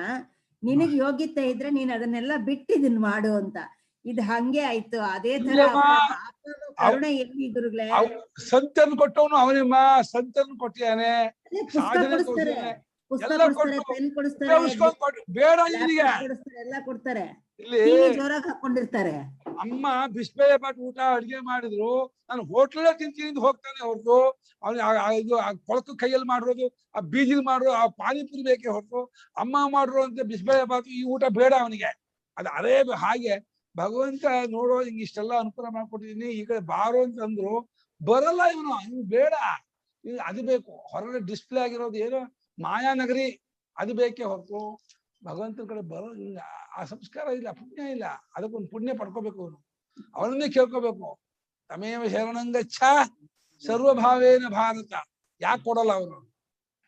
ನಿನಗ್ ಯೋಗ್ಯತೆ ಇದ್ರೆ ನೀನ್ ಅದನ್ನೆಲ್ಲ ಬಿಟ್ಟಿದನ್ ಮಾಡು ಅಂತ. ಇದು ಹಂಗೆ ಆಯ್ತು. ಅದೇ ತರ ಕರುಣೆ ಎಲ್ಲಿ ಗುರುಗಳೇ. ಸಂತನ್ ಕೊಟ್ಟವನು ಅವನಿಮ್ಮ, ಸಂತನ್ ಕೊಟ್ಟಿಯಾನೆ. ಪುಸ್ತಕ ಕೊಡಿಸ್ತಾರೆ, ಪೆನ್ ಕೊಡಿಸ್ತಾರೆ, ಎಲ್ಲ ಕೊಡ್ತಾರೆ. ಜೋರಾಗಿ ಹಾಕೊಂಡಿರ್ತಾರೆ. ಅಮ್ಮ ಬಿಸ್ಬೇಳೆ ಬಾಟ್ ಊಟ ಅಡ್ಗೆ ಮಾಡಿದ್ರು, ನಾನು ಹೋಟ್ಲಲ್ಲೇ ತಿಂತೀನಿ ಹೋಗ್ತಾನೆ ಹೊರತು ಅವನು ಕೊಳಕು ಕೈಯಲ್ಲಿ ಮಾಡಿರೋದು, ಆ ಬೀಜಿಲ್ ಮಾಡಿರೋ ಆ ಪಾನಿಪುರಿ ಬೇಕೇ ಹೊರತು ಅಮ್ಮ ಮಾಡಿರೋ ಅಂತ ಬಿಸ್ಬೇಳೆ ಬಾತು ಈ ಊಟ ಬೇಡ ಅವನಿಗೆ. ಅದೇ ಹಾಗೆ ಭಗವಂತ ನೋಡೋ ಹಿಂಗೆ ಇಷ್ಟೆಲ್ಲ ಅನುಕೂಲ ಮಾಡ್ಕೊಟ್ಟಿದೀನಿ, ಈ ಕಡೆ ಬಾರೋ ಅಂತಂದ್ರು ಬರಲ್ಲ ಇವನು. ಇವ್ನು ಬೇಡ, ಅದು ಬೇಕು. ಹೊರಗಡೆ ಡಿಸ್ಪ್ಲೇ ಆಗಿರೋದು ಏನೋ ಮಾಯಾನಗರಿ ಅದು ಬೇಕೇ ಹೊರತು ಭಗವಂತನ ಕಡೆ ಬರೋ ಆ ಸಂಸ್ಕಾರ ಇಲ್ಲ, ಪುಣ್ಯ ಇಲ್ಲ. ಅದಕ್ಕೊಂದು ಪುಣ್ಯ ಪಡ್ಕೋಬೇಕು ಅವನು. ಅವನನ್ನೇ ಕೇಳ್ಕೋಬೇಕು. ತಮೇವ ಶರಣಂಗಚ್ಛ ಸರ್ವಭಾವೇನ ಭಾರತ. ಯಾಕೆ ಕೊಡಲ್ಲ ಅವನು?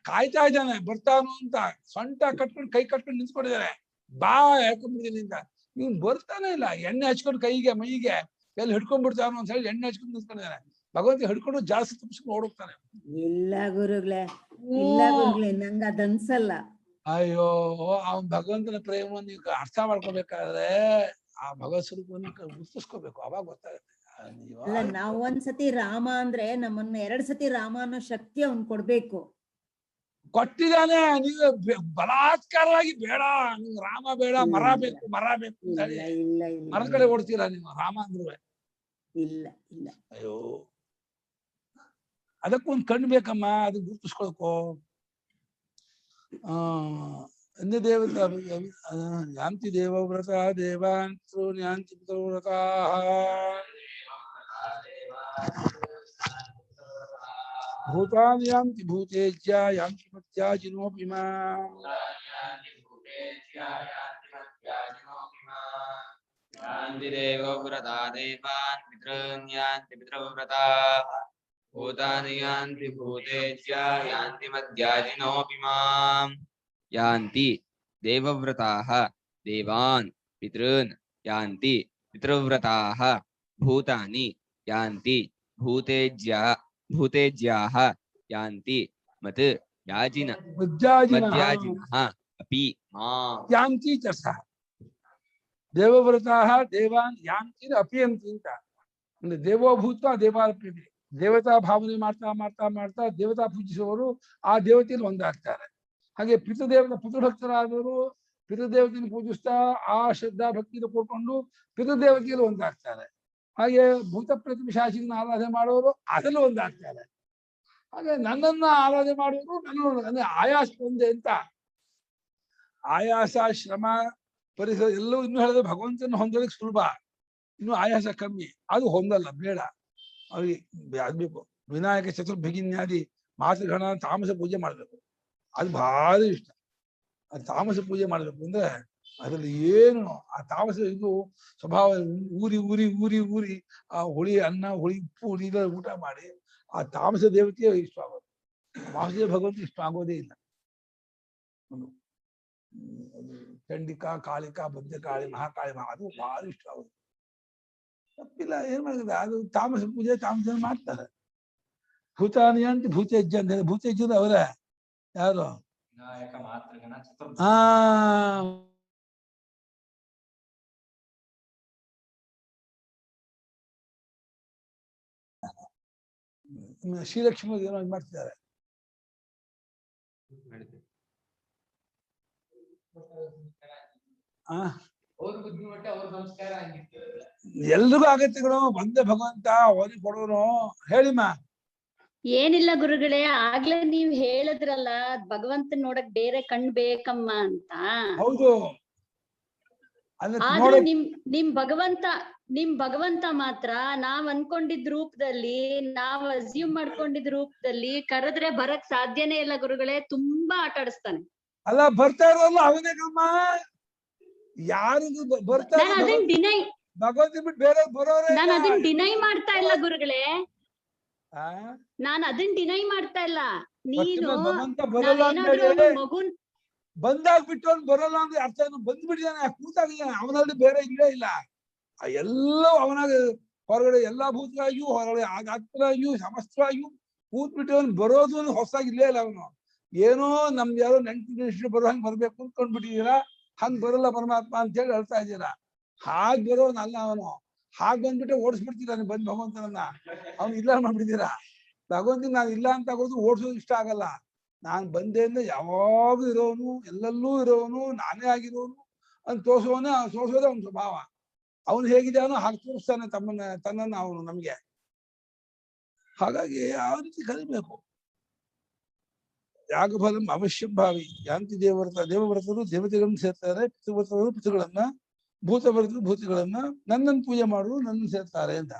ಕಾಯ್ತಾ ಇದ್ದಾನೆ ಬರ್ತಾನು ಅಂತ. ಸೊಂಟ ಕಟ್ಕೊಂಡು ಕೈ ಕಟ್ಕೊಂಡು ನಿಂತ್ಕೊಂಡಿದ್ದಾನೆ. ಬಾ ಹೇಳ್ಕೊಂಡ್ಬಿಡ್ತೀನಿ ಅಂತ. ಇವ್ನು ಬರ್ತಾನೆ ಇಲ್ಲ. ಎಣ್ಣೆ ಹಚ್ಕೊಂಡು ಕೈಗೆ ಮೈಗೆ ಎಲ್ಲಿ ಹಿಡ್ಕೊಂಡ್ಬಿಡ್ತಾನು ಅಂತ ಹೇಳಿ ಎಣ್ಣೆ ಹಚ್ಕೊಂಡು ನಿಂತ್ಕೊಂಡಿದ್ದಾನೆ. ಭಗವಂತ ಹಿಡ್ಕೊಂಡು ಜಾಸ್ತಿ ತುಂಬಿಸ್ಕೊಂಡು ಓಡೋಗ್ತಾನೆ. ಇಲ್ಲ ಗುರುಗಳೇ, ಇಲ್ಲ ಗುರುಗಳೇ, ನಂಗೆ ಅದನ್ಸಲ್ಲ. ಅಯ್ಯೋ, ಅವನ್ ಭಗವಂತನ ಪ್ರೇಮವನ್ನು ನೀವು ಅರ್ಥ ಮಾಡ್ಕೋಬೇಕಾದ್ರೆ ಆ ಭಗವತ್ ಸ್ವರೂಪವನ್ನು ಗುರ್ತಿಸ್ಕೋಬೇಕು. ಅವಾಗ ಗೊತ್ತಾಗುತ್ತೆ. ಅಲ್ಲ, ನಾವ್ ಒಂದ್ಸತಿ ರಾಮ ಅಂದ್ರೆ ನಮ್ಮನ್ನ 2 ಸತಿ ರಾಮ ಅನ್ನೋ ಶಕ್ತಿ ಅವ್ನ್ ಕೊಡ್ಬೇಕು. ಕೊಟ್ಟಿದ್ದಾನೆ. ನೀವು ಬಲಾತ್ಕಾರವಾಗಿ ಬೇಡ, ನೀವು ರಾಮ ಬೇಡ, ಮರ ಬೇಕು ಮರ ಬೇಕು ಅಂತ ಹೇಳಿ ಇಲ್ಲ ಇಲ್ಲ ಮರದ ಕಡೆ ಓಡ್ತೀರಾ ನೀವು ರಾಮ ಅಂದ್ರು. ಇಲ್ಲ ಇಲ್ಲ. ಅಯ್ಯೋ, ಅದಕ್ಕೊಂದು ಕಣ್ಣು ಬೇಕಮ್ಮ, ಅದು ಗುರ್ತಿಸ್ಕೊಳ್ಕೋ. ಅನ್ಯ ದೇವತಾ ಯಾಂತಿ ದೇವವ್ರತ ದೇವಾಂತೋ ಯಾಂತಿ ಪಿತೃವ್ರತ ಭೂತಾನಿ ಯಾಂತಿ ಭೂತೇಜ್ಯ ಯಾಂತಿ ಮತ್ಯಾಜಿನೋಪಿ ಮಾಂ ಯಾಂತಿ ದೇವವ್ರತಾ ದೇವಾನ್ ಪಿತॄನ್ ಯಾಂತಿ ಪಿತೃವ್ರತಾಃ ಭೂತಾನಿ ಯಾಂತಿ ಭೂತೇಜ್ಯ ಯಾಂತಿ ಮದ್ಯಾಜಿನೋಪಿ ಮಾಂ ಯಾಂತಿ ದೇವವ್ರತಾಃ ದೇವಾನ್ ಪಿತॄನ್ ಯಾಂತಿ ಪಿತೃವ್ರತಾಃ ಭೂತಾನಿ ಯಾಂತಿ ಭೂತೇಜ್ಯಾಃ ಯಾಂತಿ ಮತ್ ಮದ್ಯಾಜಿನಃ ಅಪಿ ಮಾಂ ಯಾಂತಿ ಚ ದೇವವ್ರತಾಃ ದೇವಾನ್ ಯಾಂತಿ ಅಪಿಯಂತಿ ಅಂತ. ಅಂದ್ರೆ ದೇವೋಭೂತ ದೇವಾರ್ಪ್ಯತೆ. ದೇವತಾ ಭಾವನೆ ಮಾಡ್ತಾ ಮಾಡ್ತಾ ಮಾಡ್ತಾ ದೇವತಾ ಪೂಜಿಸುವವರು ಆ ದೇವತೆಯಲ್ಲಿ ಒಂದಾಗ್ತಾರೆ. ಹಾಗೆ ಪಿತೃಭಕ್ತರಾದವರು ಪಿತೃದೇವತೆಯನ್ನು ಪೂಜಿಸ್ತಾ ಆ ಶ್ರದ್ಧಾ ಭಕ್ತಿಯನ್ನು ಕೂಡ್ಕೊಂಡು ಪಿತೃದೇವತೆಯಲ್ಲಿ ಒಂದಾಗ್ತಾರೆ. ಹಾಗೆ ಭೂತ ಪ್ರತಿಪಿಶಾಚಿನ ಆರಾಧನೆ ಮಾಡುವವರು ಅದರಲ್ಲೂ ಒಂದಾಗ್ತಾರೆ. ಹಾಗೆ ನನ್ನನ್ನ ಆರಾಧನೆ ಮಾಡುವವರು ನನ್ನ ಅಂದ್ರೆ ಆಯಾಸ ಒಂದೇ ಅಂತ. ಆಯಾಸ, ಶ್ರಮ, ಪರಿಸರ ಎಲ್ಲವೂ ಇನ್ನು ಹೇಳಿದ್ರೆ ಭಗವಂತನ ಹೊಂದೋದಕ್ಕೆ ಸುಲಭ, ಇನ್ನು ಆಯಾಸ ಕಮ್ಮಿ. ಅದು ಹೊಂದಲ್ಲ, ಬೇಡ ಅವ್ರಿಗೆ. ಆಗ್ಬೇಕು ವಿನಾಯಕ ಚತುರ್ಭಗಿನ್ಯಾದಿ ಮಾತೃಗಣ ತಾಮಸ ಪೂಜೆ ಮಾಡ್ಬೇಕು. ಅದು ಭಾರಿ ಇಷ್ಟ. ಆ ತಾಮಸ ಪೂಜೆ ಮಾಡ್ಬೇಕು ಅಂದ್ರೆ ಅದ್ರಲ್ಲಿ ಏನು ಆ ತಾಮಸ ಇದು ಸ್ವಭಾವ ಊರಿ ಊರಿ ಊರಿ ಊರಿ ಆ ಹುಳಿ ಅನ್ನ ಹುಳಿ ಉಪ್ಪು ಹುಳಿ ಊಟ ಮಾಡಿ ಆ ತಾಮಸ ದೇವತೆಯೇ ಇಷ್ಟ ಆಗೋದು. ವಾಸುದೇವ ಭಗವಂತ ಇಷ್ಟ ಆಗೋದೇ ಇಲ್ಲ. ಚಂಡಿಕಾ, ಕಾಳಿಕಾ, ಭದ್ರಕಾಳಿ, ಮಹಾಕಾಳಿ ಅದು ಭಾರಿ ಇಷ್ಟ ಆಗೋದು. ತಪ್ಪಿಲ್ಲ, ಏನ್ ಮಾಡಿದ್ರೆ ಅದು ತಾಮಸ ಪೂಜೆ ತಾಮಸ ಮಾಡ್ತಾರೆ. ಭೂತಾನಿ ಅಂತ ಭೂತೇಜ್ಯ ಅಂತ ಹೇಳಿ ಭೂತೇಜ್ಯದ ಅವರ ಯಾರು ಶ್ರೀಲಕ್ಷ್ಮಿ ಏನೋ ಮಾಡ್ತಿದ್ದಾರೆ. ಎಲ್ರಿಗೂ ಆಗತ್ತೆಗಳು ಒಂದೇ ಭಗವಂತ ಓದಿ ಕೊಡೋನು. ಹೇಳಿಮ್ಮ. ಏನಿಲ್ಲ ಗುರುಗಳೇ, ಆಗ್ಲೇ ನೀವ್ ಹೇಳಿದ್ರಲ್ಲ ಭಗವಂತನ್ ನೋಡಕ್ ಬೇರೆ ಕಣ್ ಬೇಕಮ್ಮ ಅಂತ. ಹೌದು. ಆದ್ರೆ ನಿಮ್ ಭಗವಂತ ಮಾತ್ರ ನಾವ್ ಅನ್ಕೊಂಡಿದ್ ರೂಪದಲ್ಲಿ, ನಾವ್ ಅಸ್ಯೂಮ್ ಮಾಡ್ಕೊಂಡಿದ್ ರೂಪದಲ್ಲಿ ಕರೆದ್ರೆ ಬರಕ್ ಸಾಧ್ಯನೇ ಇಲ್ಲ ಗುರುಗಳೇ. ತುಂಬಾ ಆಟ ಆಡಿಸ್ತಾನೆ. ಅಲ್ಲ, ಬರ್ತಾ ಇರೋಲ್ಲ ಅವನೇ ಕಮ್ಮ. ಯಾರಿಗೂ ಬರ್ತಾರೆ ಅದನ್ನ ಡಿನೈ ಭಗವಂತ ಬಿಟ್ಟು ಬೇರೆ ಬರೋರೇ. ನಾನು ಅದನ್ನ ಡಿನೈ ಮಾಡ್ತಾ ಇಲ್ಲ ಗುರುಗಳೇ, ನಾನು ಅದನ್ನ ಡಿನೈ ಮಾಡ್ತಾ ಇಲ್ಲ. ನೀನು ಮಗುನ್ ಬಂದಾಗ್ಬಿಟ್ಟು ಅವ್ನು ಬರೋಲ್ಲ ಅಂದ್ರೆ ಅರ್ಥ ಏನು? ಬಂದ್ಬಿಟ್ಟಿದ್ದಾನೆ, ಕೂತಾಗಿದ್ದಾನೆ, ಅವನಲ್ಲಿ ಬೇರೆ ಇಲ್ಲೇ ಇಲ್ಲ. ಎಲ್ಲವೂ ಅವನಾಗ ಹೊರಗಡೆ ಎಲ್ಲಾ ಭೂತವಾಗಿಯೂ ಹೊರಗಡೆ ಆತ್ಮವಾಗಿಯೂ ಸಮಸ್ತವಾಗಿಯೂ ಕೂತ್ಬಿಟ್ಟು ಅವನು ಬರೋದು ಒಂದು ಹೊಸದಾಗಿ ಇಲ್ಲೇ ಇಲ್ಲ. ಅವನು ಏನೋ ನಮ್ದು ಯಾರೋ ನೆಂಟು ಬರೋ ಹಂಗೆ ಬರ್ಬೇಕು ಅಂದ್ಕೊಂಡ್ಬಿಟ್ಟಿದ್ದೀರಾ. ಹಂಗ್ ಬರಲ್ಲ ಪರಮಾತ್ಮ ಅಂತ ಹೇಳಿ ಹೇಳ್ತಾ ಇದ್ದೀರಾ. ಹಾಗ್ ಬರೋನಲ್ಲ ಅವನು. ಹಾಗ್ ಬಂದ್ಬಿಟ್ಟೆ ಓಡಿಸ್ಬಿಡ್ತೀರ ಬಂದ್ ಭಗವಂತನನ್ನ. ಅವ್ನು ಇಲ್ಲ ಮಾಡ್ಬಿಟ್ಟಿದ್ದೀರಾ. ಭಗವಂತನ ನಾನು ಇಲ್ಲ ಅಂತ ಆಗೋದು ಓಡಿಸೋದು ಇಷ್ಟ ಆಗಲ್ಲ. ನಾನ್ ಬಂದೆ ಅಂದ್ರೆ ಯಾವಾಗೂ ಇರೋನು, ಎಲ್ಲೆಲ್ಲೂ ಇರೋನು, ನಾನೇ ಆಗಿರೋನು ಅಂತ ತೋರ್ಸೋದೇ ಅವನ ಸ್ವಭಾವ. ಅವನು ಹೇಗಿದ್ದಾನೋ ಹಾಗೆ ತೋರಿಸ್ತಾನೆ ತನ್ನನ್ನ ಅವನು ನಮ್ಗೆ. ಹಾಗಾಗಿ ಯಾವ ರೀತಿ ಕಲಿಬೇಕು. ಯಾಗಫಲಂ ಅವಶ್ಯ ಭಾವಿ. ಯಾಂತಿ ದೇವವ್ರತರು ದೇವತೆಗಳನ್ನ ಸೇರ್ತಾರೆ, ಪಿತೃವ್ರತರು ಪಿತೃಗಳನ್ನ, ಭೂತವ್ರತರು ಭೂತಗಳನ್ನ, ನನ್ನನ್ನು ಪೂಜೆ ಮಾಡುವುದು ನನ್ನನ್ನು ಸೇರ್ತಾರೆ ಅಂತ.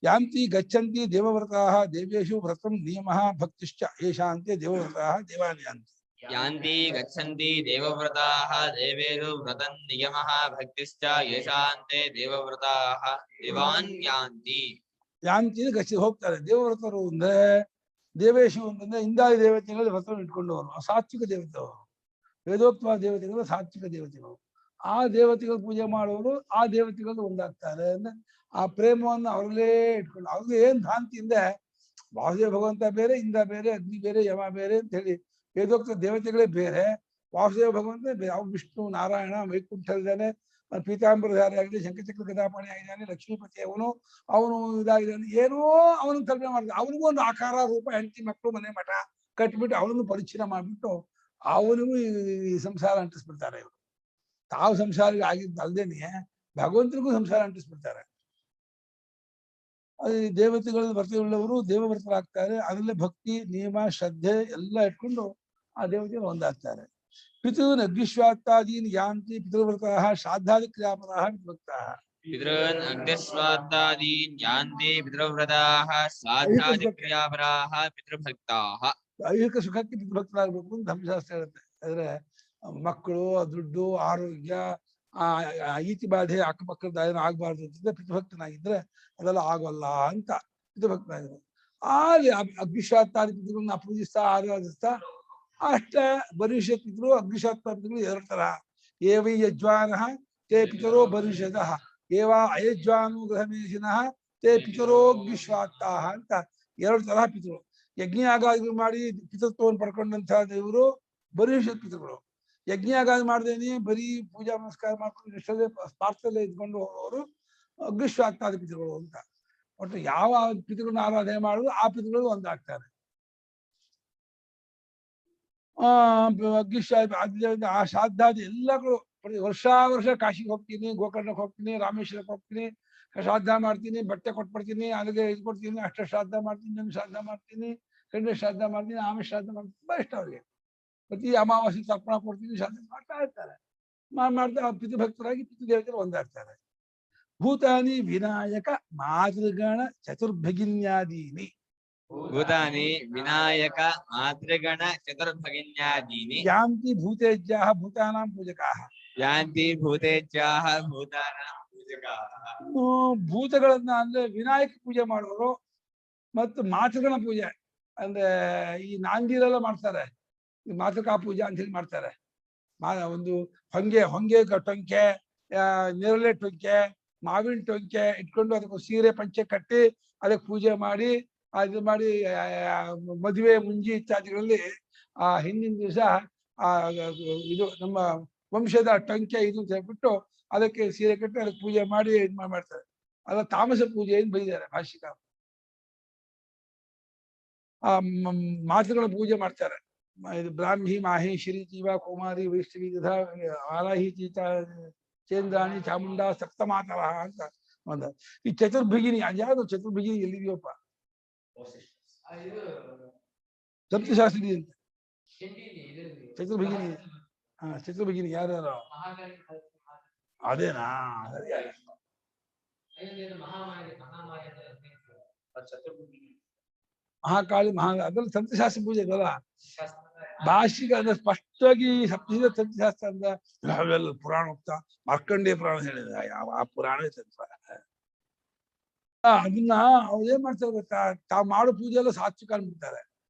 ಯಾಂತಿ ಗಚ್ಚಂತಿ ದೇವವ್ರತಾಃ ದೇವೇಶು ವ್ರತಂ ನಿಯಮಃ ಭಕ್ತಿಶ್ಚ ಯೇಷಾಂತೆ ದೇವವ್ರತಾಃ ದೇವಾನಿ ಯಾಂತಿ. ಯಾಂತಿ ಗಚ್ಚಂತಿ ದೇವವ್ರತಾಃ ದೇವೇಷು ವ್ರತಂ ನಿಯಮಃ ಭಕ್ತಿಶ್ಚ ಯೇಷಾಂತೆ ದೇವವ್ರತಾಃ ದೇವಾನ್ ಯಾಂತಿ. ಯಾಂತಿ ಗಚ್ಚಿ ಹೋಗ್ತಾರೆ. ದೇವವ್ರತರು ಅಂದ್ರೆ ದೇವೇಶು ಅಂತಂದ್ರೆ ಇಂದಾದಿ ದೇವತೆಗಳು ವ್ರತವನ್ನು ಇಟ್ಕೊಂಡವರು, ಸಾತ್ವಿಕ ದೇವತೆಗಳು. ವೇದೋಕ್ತವಾದ ದೇವತೆಗಳು ಸಾತ್ವಿಕ ದೇವತೆಗಳು. ಆ ದೇವತೆಗಳು ಪೂಜೆ ಮಾಡುವವರು ಆ ದೇವತೆಗಳು ಒಂದಾಗ್ತಾರೆ ಅಂದ್ರೆ ಆ ಪ್ರೇಮವನ್ನು ಅವರಲ್ಲೇ ಇಟ್ಕೊಂಡು. ಅವ್ರಿಗೆ ಏನ್ ಭ್ರಾಂತಿ ಅಂದ್ರೆ ವಾಸುದೇವ ಭಗವಂತ ಬೇರೆ, ಇಂದ್ರ ಬೇರೆ, ಅಗ್ನಿ ಬೇರೆ, ಯಮ ಬೇರೆ ಅಂತ ಹೇಳಿ ವೇದೋಕ್ತ ದೇವತೆಗಳೇ ಬೇರೆ, ವಾಸುದೇವ ಭಗವಂತ ಬೇರೆ. ಅವ್ರು ವಿಷ್ಣು ನಾರಾಯಣ ವೈಕುಂಠರಿದ್ದಾನೆ, ಪೀತಾಂಬರಧಾರಿ ಆಗಲಿ, ಶಂಖಚಕ್ರ ಗದಾಪಾಣಿ ಆಗಿದ್ದಾನೆ, ಲಕ್ಷ್ಮೀಪತಿ ಅವನು ಇದಾಗಿದ್ದಾನೆ, ಏನೋ ಅವನು ಕಲ್ಪನೆ ಮಾಡಿದ. ಅವನಿಗೂ ಒಂದು ಆಕಾರ ರೂಪ, ಹೆಂಡತಿ ಮಕ್ಕಳು ಮನೆ ಮಠ ಕಟ್ಬಿಟ್ಟು ಅವನನ್ನು ಪರಿಚಯ ಮಾಡ್ಬಿಟ್ಟು ಅವನಿಗೂ ಈ ಸಂಸಾರ ಅಂಟಿಸ್ಬಿಡ್ತಾರೆ. ಇವರು ತಾವು ಸಂಸಾರ ಆಗಿದ್ದು ಅಲ್ದೇನೆ ಭಗವಂತನಿಗೂ ಸಂಸಾರ ಅಂಟಿಸ್ಬಿಡ್ತಾರೆ. ಅದು ದೇವತೆಗಳ ವ್ರತವುಳ್ಳವರು ದೇವವ್ರತರಾಗ್ತಾರೆ. ಅದರಲ್ಲೇ ಭಕ್ತಿ ನಿಯಮ ಶ್ರದ್ಧೆ ಎಲ್ಲ ಇಟ್ಕೊಂಡು ಆ ದೇವತೆಗಳು ಒಂದಾಗ್ತಾರೆ. ಪಿತೃನ್ ಅಗ್ನಿಶ್ವಾತ್ತಾದೀನ್ ಯಾಂತಿ ಪಿತೃವ್ರತಃ ಶ್ರಾದ್ದಾದಿ ಕ್ರಿಯಾಪರಾಃ ಪಿತೃಭಕ್ತಃ. ಪಿತॄನ್ ಅಗ್ನಿಸ್ವಾದ್ದಾದೀನ್ ಯಾಂತಿ ಪಿತೃವ್ರತಾಃ ಶ್ರಾದ್ದಾದಿ ಕ್ರಿಯಾಪರಾಃ ಪಿತೃಭಕ್ತಾಃ. ಐಹಿಕ ಸುಖಕ್ಕೆ ಪಿತೃಭಕ್ತರಾಗಬೇಕು ಅಂತ ಧರ್ಮಶಾಸ್ತ್ರ ಹೇಳುತ್ತೆ. ಆದ್ರೆ ಮಕ್ಕಳು, ದುಡ್ಡು, ಆರೋಗ್ಯ, ಈತಿ ಬಾಧೆ ಅಕ್ಕಪಕ್ಕದ ಏನೋ ಆಗ್ಬಾರ್ದು ಅಂತಂದ್ರೆ ಪಿತೃಭಕ್ತನಾಗಿದ್ರೆ ಅದೆಲ್ಲ ಆಗೋಲ್ಲ ಅಂತ ಪಿತೃಭಕ್ತನಾಗಿದ್ರು. ಅಲ್ಲಿ ಅಗ್ನಿಶ್ವಾತ್ತಾದಿ ಪಿತೃಗಳನ್ನ ಪೂಜಿಸ್ತಾ ಆರಾಧಿಸ್ತಾ ಅಷ್ಟೇ. ಭವಿಷ್ಯತ್ ಪಿತೃ ಅಗ್ನಿಶ್ವಾತ್ತ ಪಿತೃಗಳು ಎರಡು ತರ. ಏವೈ ಯಜ್ವಾನಃ ತೇ ಪಿತರೋ ಭವಿಷ್ಯತಃ, ಏವ ಅಯಜ್ವಾನು ಗೃಹಮೇಶಿನಃ ತೇ ಪಿತರೋಗ್ನಿಶ್ವಾತ್ತಾಹ ಅಂತ ಎರಡು ತರಹ ಪಿತೃಗಳು. ಯಜ್ಞಯಾಗಾದಿಗಳು ಮಾಡಿ ಪಿತೃತ್ವವನ್ನು ಪಡ್ಕೊಂಡಂತಹ ದೇವರು ಭವಿಷ್ಯತ್ ಪಿತೃಗಳು. ಯಜ್ಞಯಾಗಾದಿ ಮಾಡ್ದೇನೆ ಬರೀ ಪೂಜಾ ನಮಸ್ಕಾರ ಮಾಡ್ಕೊಂಡು ಇಷ್ಟಲ್ಲೇ ಸ್ವಾರ್ಥದಲ್ಲೇ ಇದ್ಕೊಂಡು ಹೋಗೋರು ಅಗ್ನಿಶ್ವಾತ್ತಾದಿ ಪಿತೃಗಳು ಅಂತ. ಒಟ್ಟು ಯಾವ ಪಿತೃಗಳನ್ನ ಆರಾಧನೆ ಮಾಡುದು ಆ ಪಿತೃಗಳು ಒಂದಾಗ್ತಾರೆ. ಆ ಶ್ರಾದ್ದಾದಿ ಎಲ್ಲಗಳು ವರ್ಷ ಕಾಶಿಗೆ ಹೋಗ್ತೀನಿ, ಗೋಕರ್ಣಕ್ಕೆ ಹೋಗ್ತೀನಿ, ರಾಮೇಶ್ವರಕ್ಕೆ ಹೋಗ್ತೀನಿ, ಶ್ರಾದ್ದ ಮಾಡ್ತೀನಿ, ಬಟ್ಟೆ ಕೊಟ್ಬಿಡ್ತೀನಿ, ಅದಕ್ಕೆ ಇದು ಕೊಡ್ತೀನಿ, ಅಷ್ಟ ಶ್ರಾದ್ದ ಮಾಡ್ತೀನಿ, ನನ್ನ ಶ್ರಾದ್ದ ಮಾಡ್ತೀನಿ, ಗಂಡ ಶ್ರಾದ್ದ ಮಾಡ್ತೀನಿ, ಆಮೇಲೆ ಶ್ರಾದ್ದ ಮಾಡ್ತೀನಿ. ತುಂಬಾ ಇಷ್ಟ ಅವ್ರಿಗೆ. ಪ್ರತಿ ಅಮಾವಾಸ್ಯೆ ತರ್ಪಣ ಕೊಡ್ತೀನಿ, ಶ್ರಾದ್ದ ಮಾಡ್ತಾ ಇರ್ತಾರೆ. ಮಾಡ್ತಾ ಪಿತೃಭಕ್ತರಾಗಿ ಪಿತೃದೇವತೆಗಳು ಒಂದಾಗ್ತಾರೆ. ಭೂತಾನಿ ವಿನಾಯಕ ಮಾತೃಗಣ ಚತುರ್ಭಗಿನ್ಯಾದೀನಿ. ಭೂತಾನಿ ವಿನಾಯಕ ಮಾತೃಗಣ ಚತುರ್ಭಗಿನ್ಯಾದೀನಿ. ಯಾಂತಿ ಭೂತೇಜ್ಯಾಃ ಭೂತಾನಾಂ ಪೂಜಕಾಃ. ಯಾಂತಿ ಭೂತೇಜ್ಯಾಃ ಭೂತಾನಾಂ ಪೂಜಕಾಃ. ಭೂತಗಳನ್ನ ಅಂದ್ರೆ ವಿನಾಯಕ ಪೂಜೆ ಮಾಡುವರು ಮತ್ತು ಮಾತೃಗಣ ಪೂಜೆ ಅಂದ್ರೆ ಈ ನಾಂದಿರೆಲ್ಲ ಮಾಡ್ತಾರೆ. ಈ ಮಾತೃಕಾ ಪೂಜೆ ಅಂತ ಹೇಳಿ ಮಾಡ್ತಾರೆ. ಒಂದು ಹೊಂಗೆ ಟೊಂಕೆ, ನೇರಳೆ ಟೊಂಕೆ, ಮಾವಿನ ಟೊಂಕೆ ಇಟ್ಕೊಂಡು ಅದಕ್ಕೆ ಸೀರೆ ಪಂಚೆ ಕಟ್ಟಿ ಅದಕ್ಕೆ ಪೂಜೆ ಮಾಡಿ ಇದು ಮಾಡಿ ಮದುವೆ ಮುಂಜಿ ಇತ್ಯಾದಿಗಳಲ್ಲಿ ಹಿಂದಿನ ದಿವಸ ಇದು ನಮ್ಮ ವಂಶದ ಟೊಂಕೆ ಇದು ಹೇಳ್ಬಿಟ್ಟು ಅದಕ್ಕೆ ಸೀರೆ ಕಟ್ಟಿ ಅದಕ್ಕೆ ಪೂಜೆ ಮಾಡಿ ಇದು ಮಾಡ್ತಾರೆ. ಅಲ್ಲ ತಾಮಸ ಪೂಜೆ ಏನು ಬೈದಾರೆ ಭಾಷಿಕ. ಮಾತೃಗಳ ಪೂಜೆ ಮಾಡ್ತಾರೆ. ಇದು ಬ್ರಾಹ್ಮಿ ಮಾಹೇಶ್ವರಿ ಜೀವ ಕುಮಾರಿ ವೈಷ್ಣವಿ ತಥಾ ಆರಾಹಿ ಚೀತ ಚೇಂದ್ರಾಣಿ ಚಾಮುಂಡಾ ಸಪ್ತಮಾತರ ಅಂತ ಒಂದ. ಈ ಚತುರ್ಭಗಿನಿ ಅದ್ಯಾವುದು ಚತುರ್ಭಗಿನಿ ಎಲ್ಲಿದೆಯಪ್ಪ? ಸಪ್ತಶಾಸ್ತ್ರಿ ಅಂತ ಚತುರ್ಭಗಿನಿ. ಚತುರ್ಭಗಿನಿ ಯಾರ್ಯಾರು? ಅದೇನಾ? ಮಹಾಕಾಳಿ ಅದ್ರಲ್ಲಿ ತಂತ್ರಶಾಸ್ತ್ರ ಪೂಜೆ ಇದಲ್ಲ. ಭಾಷಿಕ ಅಂದ್ರೆ ಸ್ಪಷ್ಟವಾಗಿ ಸಪ್ತಶಿದ ತಂತ್ರಶಾಸ್ತ್ರ ಅಂತ ನಾವೆಲ್ಲ ಪುರಾಣ ಹೋಗ್ತಾ ಮಾರ್ಕಂಡೇಯ ಪುರಾಣ ಹೇಳಿದ ಯಾವ ಆ ಪುರಾಣವೇ ತಂತ್ರ. ಅದನ್ನ ಅವ್ರು ಏನ್ ಮಾಡ್ತಾರೆ ಗೊತ್ತಾ? ತಾವು ಮಾಡೋ ಪೂಜೆ ಎಲ್ಲ ಸಾತ್ವಿಕ ಅಂದ್ಬಿಡ್ತಾರೆ.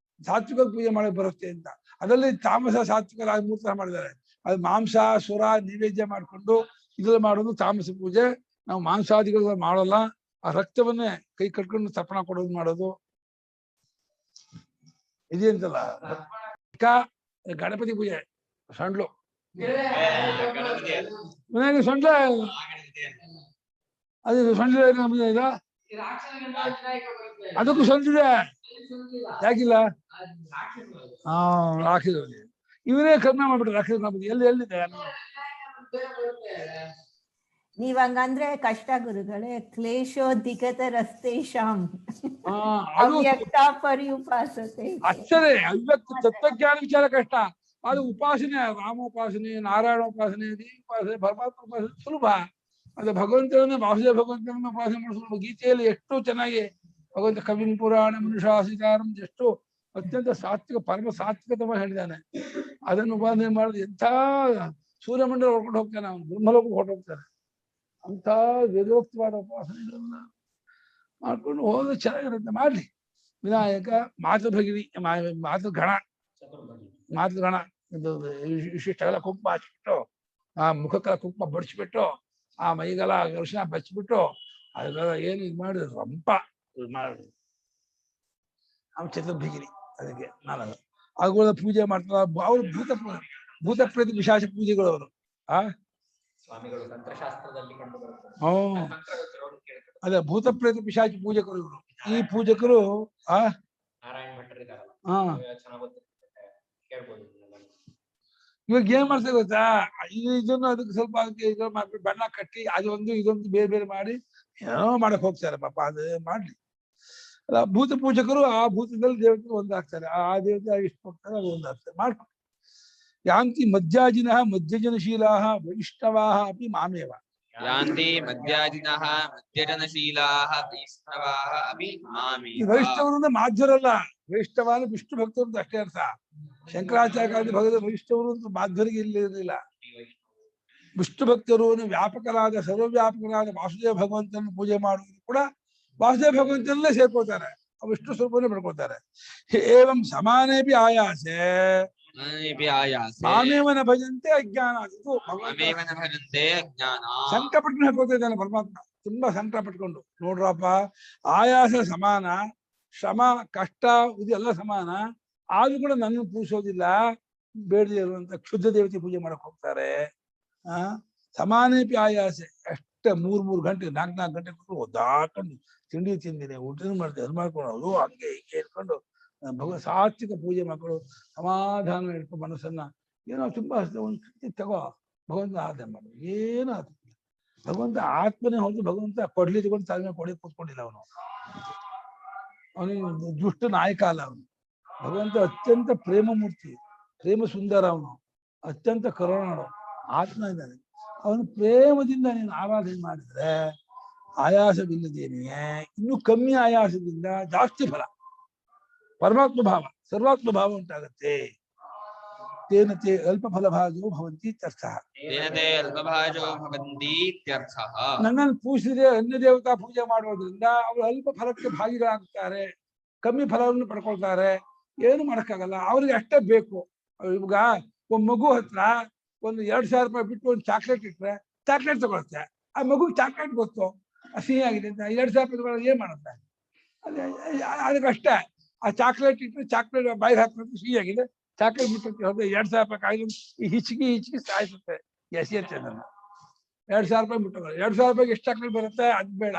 ಸಾತ್ವಿಕ ಪೂಜೆ ಮಾಡಕ್ ಬರುತ್ತೆ ಅಂತ. ಅದರಲ್ಲಿ ತಾಮಸ ಸಾತ್ವಿಕ ಮೂರು ತರ ಮಾಡಿದ್ದಾರೆ. ಅದು ಮಾಂಸ ಸುರ ನೈವೇದ್ಯ ಮಾಡ್ಕೊಂಡು ಇದ್ರಲ್ಲಿ ಮಾಡೋದು ತಾಮಸ ಪೂಜೆ. ನಾವು ಮಾಂಸಾದಿಗಳು ಮಾಡೋಲ್ಲ. ಆ ರಕ್ತವನ್ನೇ ಕೈ ಕಟ್ಕೊಂಡು ತರ್ಪಣ ಕೊಡೋದು ಮಾಡೋದು ಇದೆಯಂತಲ್ಲ. ಗಣಪತಿ ಪೂಜೆ ಸೊಂಡ್ಲು ಮನೆಗೆ ಸೊಂಡ್ಲ ಅದು ಸೊಂಡ್ಲ ಇದೆ. ಅದಕ್ಕೂ ಸೊಂದಿದೆ ಯಾಕಿಲ್ಲ? ರಾಕ್ಷಸ ಇವರೇ ಕರ್ಮ ಮಾಡ್ಬಿಟ್ರೆ ರಾಕ್ಷಸ ಗಣಪತಿ ಎಲ್ಲಿದೆ? ನೀವ್ ಹಂಗಂದ್ರೆ ಕಷ್ಟ ಗುರುಗಳೇ. ಕ್ಲೇಶೋಧಿಗತ ರಸ್ತೇಶಾಂ ಅವ್ಯಕ್ತಾ ಪರ್ಯುಪಾಸತೆ. ಅಷ್ಟೇ ಅವ್ಯಕ್ತ ತತ್ವಜ್ಞಾನ ವಿಚಾರ ಕಷ್ಟ. ಅದು ಉಪಾಸನೆ, ರಾಮೋಪಾಸನೆ, ನಾರಾಯಣೋಪಾಸನೆ, ಉಪಾಸನೆ, ಪರಮಾತ್ಮ ಉಪಾಸನೆ ಸುಲಭ. ಅದು ಭಗವಂತನನ್ನ ವಾಸುದೇವ ಭಗವಂತನನ್ನ ಉಪಾಸನೆ ಮಾಡೋ ಸುಲಭ. ಗೀತೆಯಲ್ಲಿ ಎಷ್ಟು ಚೆನ್ನಾಗಿ ಭಗವಂತ ಕವಿನ್ ಪುರಾಣ ಮನುಷಾಸಿತಾರಂ ಎಷ್ಟು ಅತ್ಯಂತ ಸಾತ್ವಿಕ ಪರಮ ಸಾತ್ವಿಕತಮ ಹೇಳಿದ್ದಾನೆ. ಅದನ್ನು ಉಪಾಸನೆ ಮಾಡಿದ್ರೆ ಎಂಥ ಸೂರ್ಯಮಂಡಲ ಹೊಡ್ಕೊಂಡು ಹೋಗ್ತಾನೆ, ಅವನು ಬ್ರಹ್ಮಲೋಕ ಹೊರಟೋಗ್ತಾನೆ. ಅಂತ ವೇದೋಕ್ತವಾದ ಉಪಾಸನೆಗಳನ್ನ ಮಾಡ್ಕೊಂಡು ಹೋದ್ರೆ ಚೆನ್ನಾಗಿರುತ್ತೆ. ಮಾಡ್ಲಿ. ವಿನಾಯಕ ಮಾತೃಭಗಿನಿ ಮಾತೃಗಣ ಇದು ವಿಶಿಷ್ಟಗಳ ಕುಂಕುಮ ಹಚ್ಬಿಟ್ಟು ಆ ಮುಖಕ್ಕೆಲ್ಲ ಕುಂಕುಮ ಬಡಿಸ್ಬಿಟ್ಟು ಆ ಮೈಗೆಲ್ಲ ಅರಿಶಿನ ಬಚ್ಬಿಟ್ಟು ಅದಕ್ಕೆಲ್ಲ ಏನು ಇದು ಮಾಡಿ ರಂಪ ಮಾಡಿ ಚತುರ್ಭಗಿನಿ ಅದಕ್ಕೆ ನಾನು ಅವುಗಳ ಪೂಜೆ ಮಾಡ್ತಾರೆ. ಅವರು ಭೂತ ಪ್ರೇತ ಪಿಶಾಚ ಪೂಜೆಗಳು ಅವರು. ಸ್ವಾಮಿಗಳು ತಂತ್ರಶಾಸ್ತ್ರದಲ್ಲಿ ಕಂಡು ಬರುತ್ತದೆ. ಅದೇ ಭೂತ ಪ್ರೇತ ಪಿಶಾಚಿ ಪೂಜಕರು ಇವರು. ಈ ಪೂಜಕರು ನಾರಾಯಣ ಭಟ್ಟರು ಇದಾರಲ್ಲ, ಚೆನ್ನಾಗಿ ಗೊತ್ತಿರುತ್ತೆ, ಕೇಳ್ಬೋದು. ಇವಾಗ ಏನ್ ಮಾಡ್ತಾರೆ ಗೊತ್ತಾ, ಇದನ್ನು ಅದಕ್ಕೆ ಸ್ವಲ್ಪ ಅದಕ್ಕೆ ಇದನ್ನು ಮಾಡ್ಬಿಟ್ಟು ಬಣ್ಣ ಕಟ್ಟಿ ಅದೊಂದು ಇದೊಂದು ಬೇರೆ ಬೇರೆ ಮಾಡಿ ಏನೋ ಮಾಡಕ್ ಹೋಗ್ತಾರೆ. ಪಾಪ ಅದು ಮಾಡ್ಲಿ. ಅಲ್ಲ, ಭೂತ ಪೂಜಕರು ಆ ಭೂತದಲ್ಲಿ ದೇವತೆ ಒಂದಾಗ್ತಾರೆ, ಆ ದೇವತೆ ಇಷ್ಟ ಹೋಗ್ತಾರೆ, ಅದು ಒಂದಾಗ್ತಾರೆ ಮಾಡ್ಕೊಂಡು. ಯಾಂತಿ ಮಧ್ಯಾಜಿನಃ ಮಧ್ಯಜನಶೀಲಾಃ ವೈಷ್ಣವಾಃ ಅಪಿ ಮಾಮೇವ. ಯಾಂತಿ ಮಧ್ಯಾಜಿನಃ ಮಧ್ಯಜನಶೀಲಾಃ ವೈಷ್ಣವಾಃ ಅಪಿ ಮಾಮೇವ. ವೈಷ್ಣವರು ಅಂದ್ರೆ ಮಾಧ್ವರಲ್ಲ, ವೈಷ್ಣವ ಅಂದ್ರೆ ವಿಷ್ಣು ಭಕ್ತರು ಅಂತ ಅಷ್ಟೇ ಅರ್ಥ. ಶಂಕರಾಚಾರ್ಯ ಭಗದ ವೈಷ್ಣವರು ಅಂತ ಮಾಧ್ವರಿಗೆ ಇರಲಿಲ್ಲ. ವಿಷ್ಣು ಭಕ್ತರು ವ್ಯಾಪಕರಾದ ಸರ್ವವ್ಯಾಪಕರಾದ ವಾಸುದೇವ ಭಗವಂತನ ಪೂಜೆ ಮಾಡುವುದು ಕೂಡ ವಾಸುದೇವ ಭಗವಂತನಲ್ಲೇ ಸೇರ್ಕೊಳ್ತಾರೆ, ವಿಷ್ಣು ಸ್ವರೂಪನೇ ಪಡ್ಕೊಳ್ತಾರೆ. ಏವಂ ಸಮಾನೇಪಿ ಆಯಾಸೆ ಮಾಮೇವನ ಭಜಂತೆ ಅಜ್ಞಾನ. ಸಂಕಟ ಪಟ್ಕೊಂಡು ಹಾಕೋತಾ ಇದ್ದಾನೆ ಪರಮಾತ್ಮ, ತುಂಬಾ ಸಂಕಟ ಪಟ್ಕೊಂಡು. ನೋಡ್ರಪ್ಪ, ಆಯಾಸ ಸಮಾನ, ಶ್ರಮ ಕಷ್ಟ ಇದೆಲ್ಲ ಸಮಾನ, ಆದ್ರೂ ಕೂಡ ನನ್ನ ಪೂಜಿಸೋದಿಲ್ಲ, ಬೇಡದೇ ಇರುವಂತ ಕ್ಷುದ್ಧ ದೇವತೆ ಪೂಜೆ ಮಾಡಕ್ ಹೋಗ್ತಾರೆ. ಸಮಾನೇಪಿ ಆಯಾಸೆ. ಅಷ್ಟೇ 3 ಗಂಟೆ 4 ಗಂಟೆ ಕೊಟ್ಟು ಒದ್ದಾಕೊಂಡು ತಿಂಡಿ ತಿಂದಿನಿ, ಊಟ ಮಾಡ್ತೀನಿ, ಅದು ಮಾಡ್ಕೊಂಡು ಹಂಗೆ ಹಿಂಗೆ ಇಟ್ಕೊಂಡು ಸಾತ್ವಿಕ ಪೂಜೆ ಮಾಡ್ಕೊಂಡು ಸಮಾಧಾನ ಇಟ್ಕೊಂಡು ಮನಸ್ಸನ್ನ ಏನೋ ತುಂಬಾ ಒಂದು ತಗೋ ಭಗವಂತ ಆರಾಧನೆ ಮಾಡು. ಏನೂ ಆಗ್ತಿಲ್ಲ. ಭಗವಂತ ಆತ್ಮನೇ ಹೊರತು ಭಗವಂತ ಕೊಡ್ಲಿ ತಗೊಂಡು ತಾಳ್ಮೆ ಕೊಡಿ ಕೂತ್ಕೊಂಡಿಲ್ಲ. ಅವನಿಗೆ ದುಷ್ಟ ನಾಯಕ ಅಲ್ಲ ಅವನು. ಭಗವಂತ ಅತ್ಯಂತ ಪ್ರೇಮ ಮೂರ್ತಿ, ಪ್ರೇಮ ಸುಂದರ. ಅವನು ಅತ್ಯಂತ ಕರುಣಾಳು ಆತ್ಮ ಇದ್ದಾನೆ. ಅವನು ಪ್ರೇಮದಿಂದ ನೀನು ಆರಾಧನೆ ಮಾಡಿದ್ರೆ ಆಯಾಸವಿಲ್ಲದೇನೆಯೇ ಇನ್ನೂ ಕಮ್ಮಿ ಆಯಾಸದಿಂದ ಜಾಸ್ತಿ ಫಲ, ಪರಮಾತ್ಮ ಭಾವ ಸರ್ವಾತ್ಮ ಭಾವ ಉಂಟಾಗತ್ತೆ. ತೇನತೆ ಅಲ್ಪ ಫಲಭಾಜೋ ಭವಂತಿ ಇತ್ಯರ್ಥಃ. ನನ್ನನ್ನು ಪೂಜಿಸಿದ್ರೆ ಅನ್ಯ ದೇವತಾ ಪೂಜೆ ಮಾಡೋದ್ರಿಂದ ಅವರು ಅಲ್ಪ ಫಲಕ್ಕೆ ಭಾಗಿಗಳಾಗ್ತಾರೆ, ಕಮ್ಮಿ ಫಲವನ್ನು ಪಡ್ಕೊಳ್ತಾರೆ. ಏನು ಮಾಡಕ್ಕಾಗಲ್ಲ, ಅವ್ರಿಗೆ ಅಷ್ಟೇ ಬೇಕು. ಇವಾಗ ಒಂದ್ ಮಗು ಹತ್ರ ಒಂದು 2,000 ರೂಪಾಯಿ ಬಿಟ್ಟು ಒಂದು ಚಾಕ್ಲೇಟ್ ಇಟ್ರೆ ಚಾಕ್ಲೇಟ್ ತಗೊಳುತ್ತೆ. ಆ ಮಗು ಚಾಕ್ಲೇಟ್ ಗೊತ್ತು ಸಿಹಿ ಆಗಿದೆ ಅಂತ 2,000 ರೂಪಾಯಿ ಏನ್ ಮಾಡುತ್ತೆ, ಅದಕ್ಕಷ್ಟೇ. ಆ ಚಾಕ್ಲೇಟ್ ಇಟ್ಟರೆ ಚಾಕ್ಲೇಟ್ ಬಾಯಿಗೆ ಹಾಕಿದ್ರೆ ಸಿಹಿ ಆಗಿದೆ, ಚಾಕ್ಲೇಟ್ ಬಿಟ್ಟು 2,000 ರೂಪಾಯಿ ಕಾಯಿಲೆ ಹಿಚ್ಕಿ ಸಾಯಿಸುತ್ತೆ. ಎಸೆಯುತ್ತೆ ಅದನ್ನ. 2,000 ರೂಪಾಯಿ ಬಿಟ್ಟು 2,000 ರೂಪಾಯಿಗೆ ಎಷ್ಟು ಚಾಕ್ಲೇಟ್ ಬರುತ್ತೆ, ಅದು ಬೇಡ.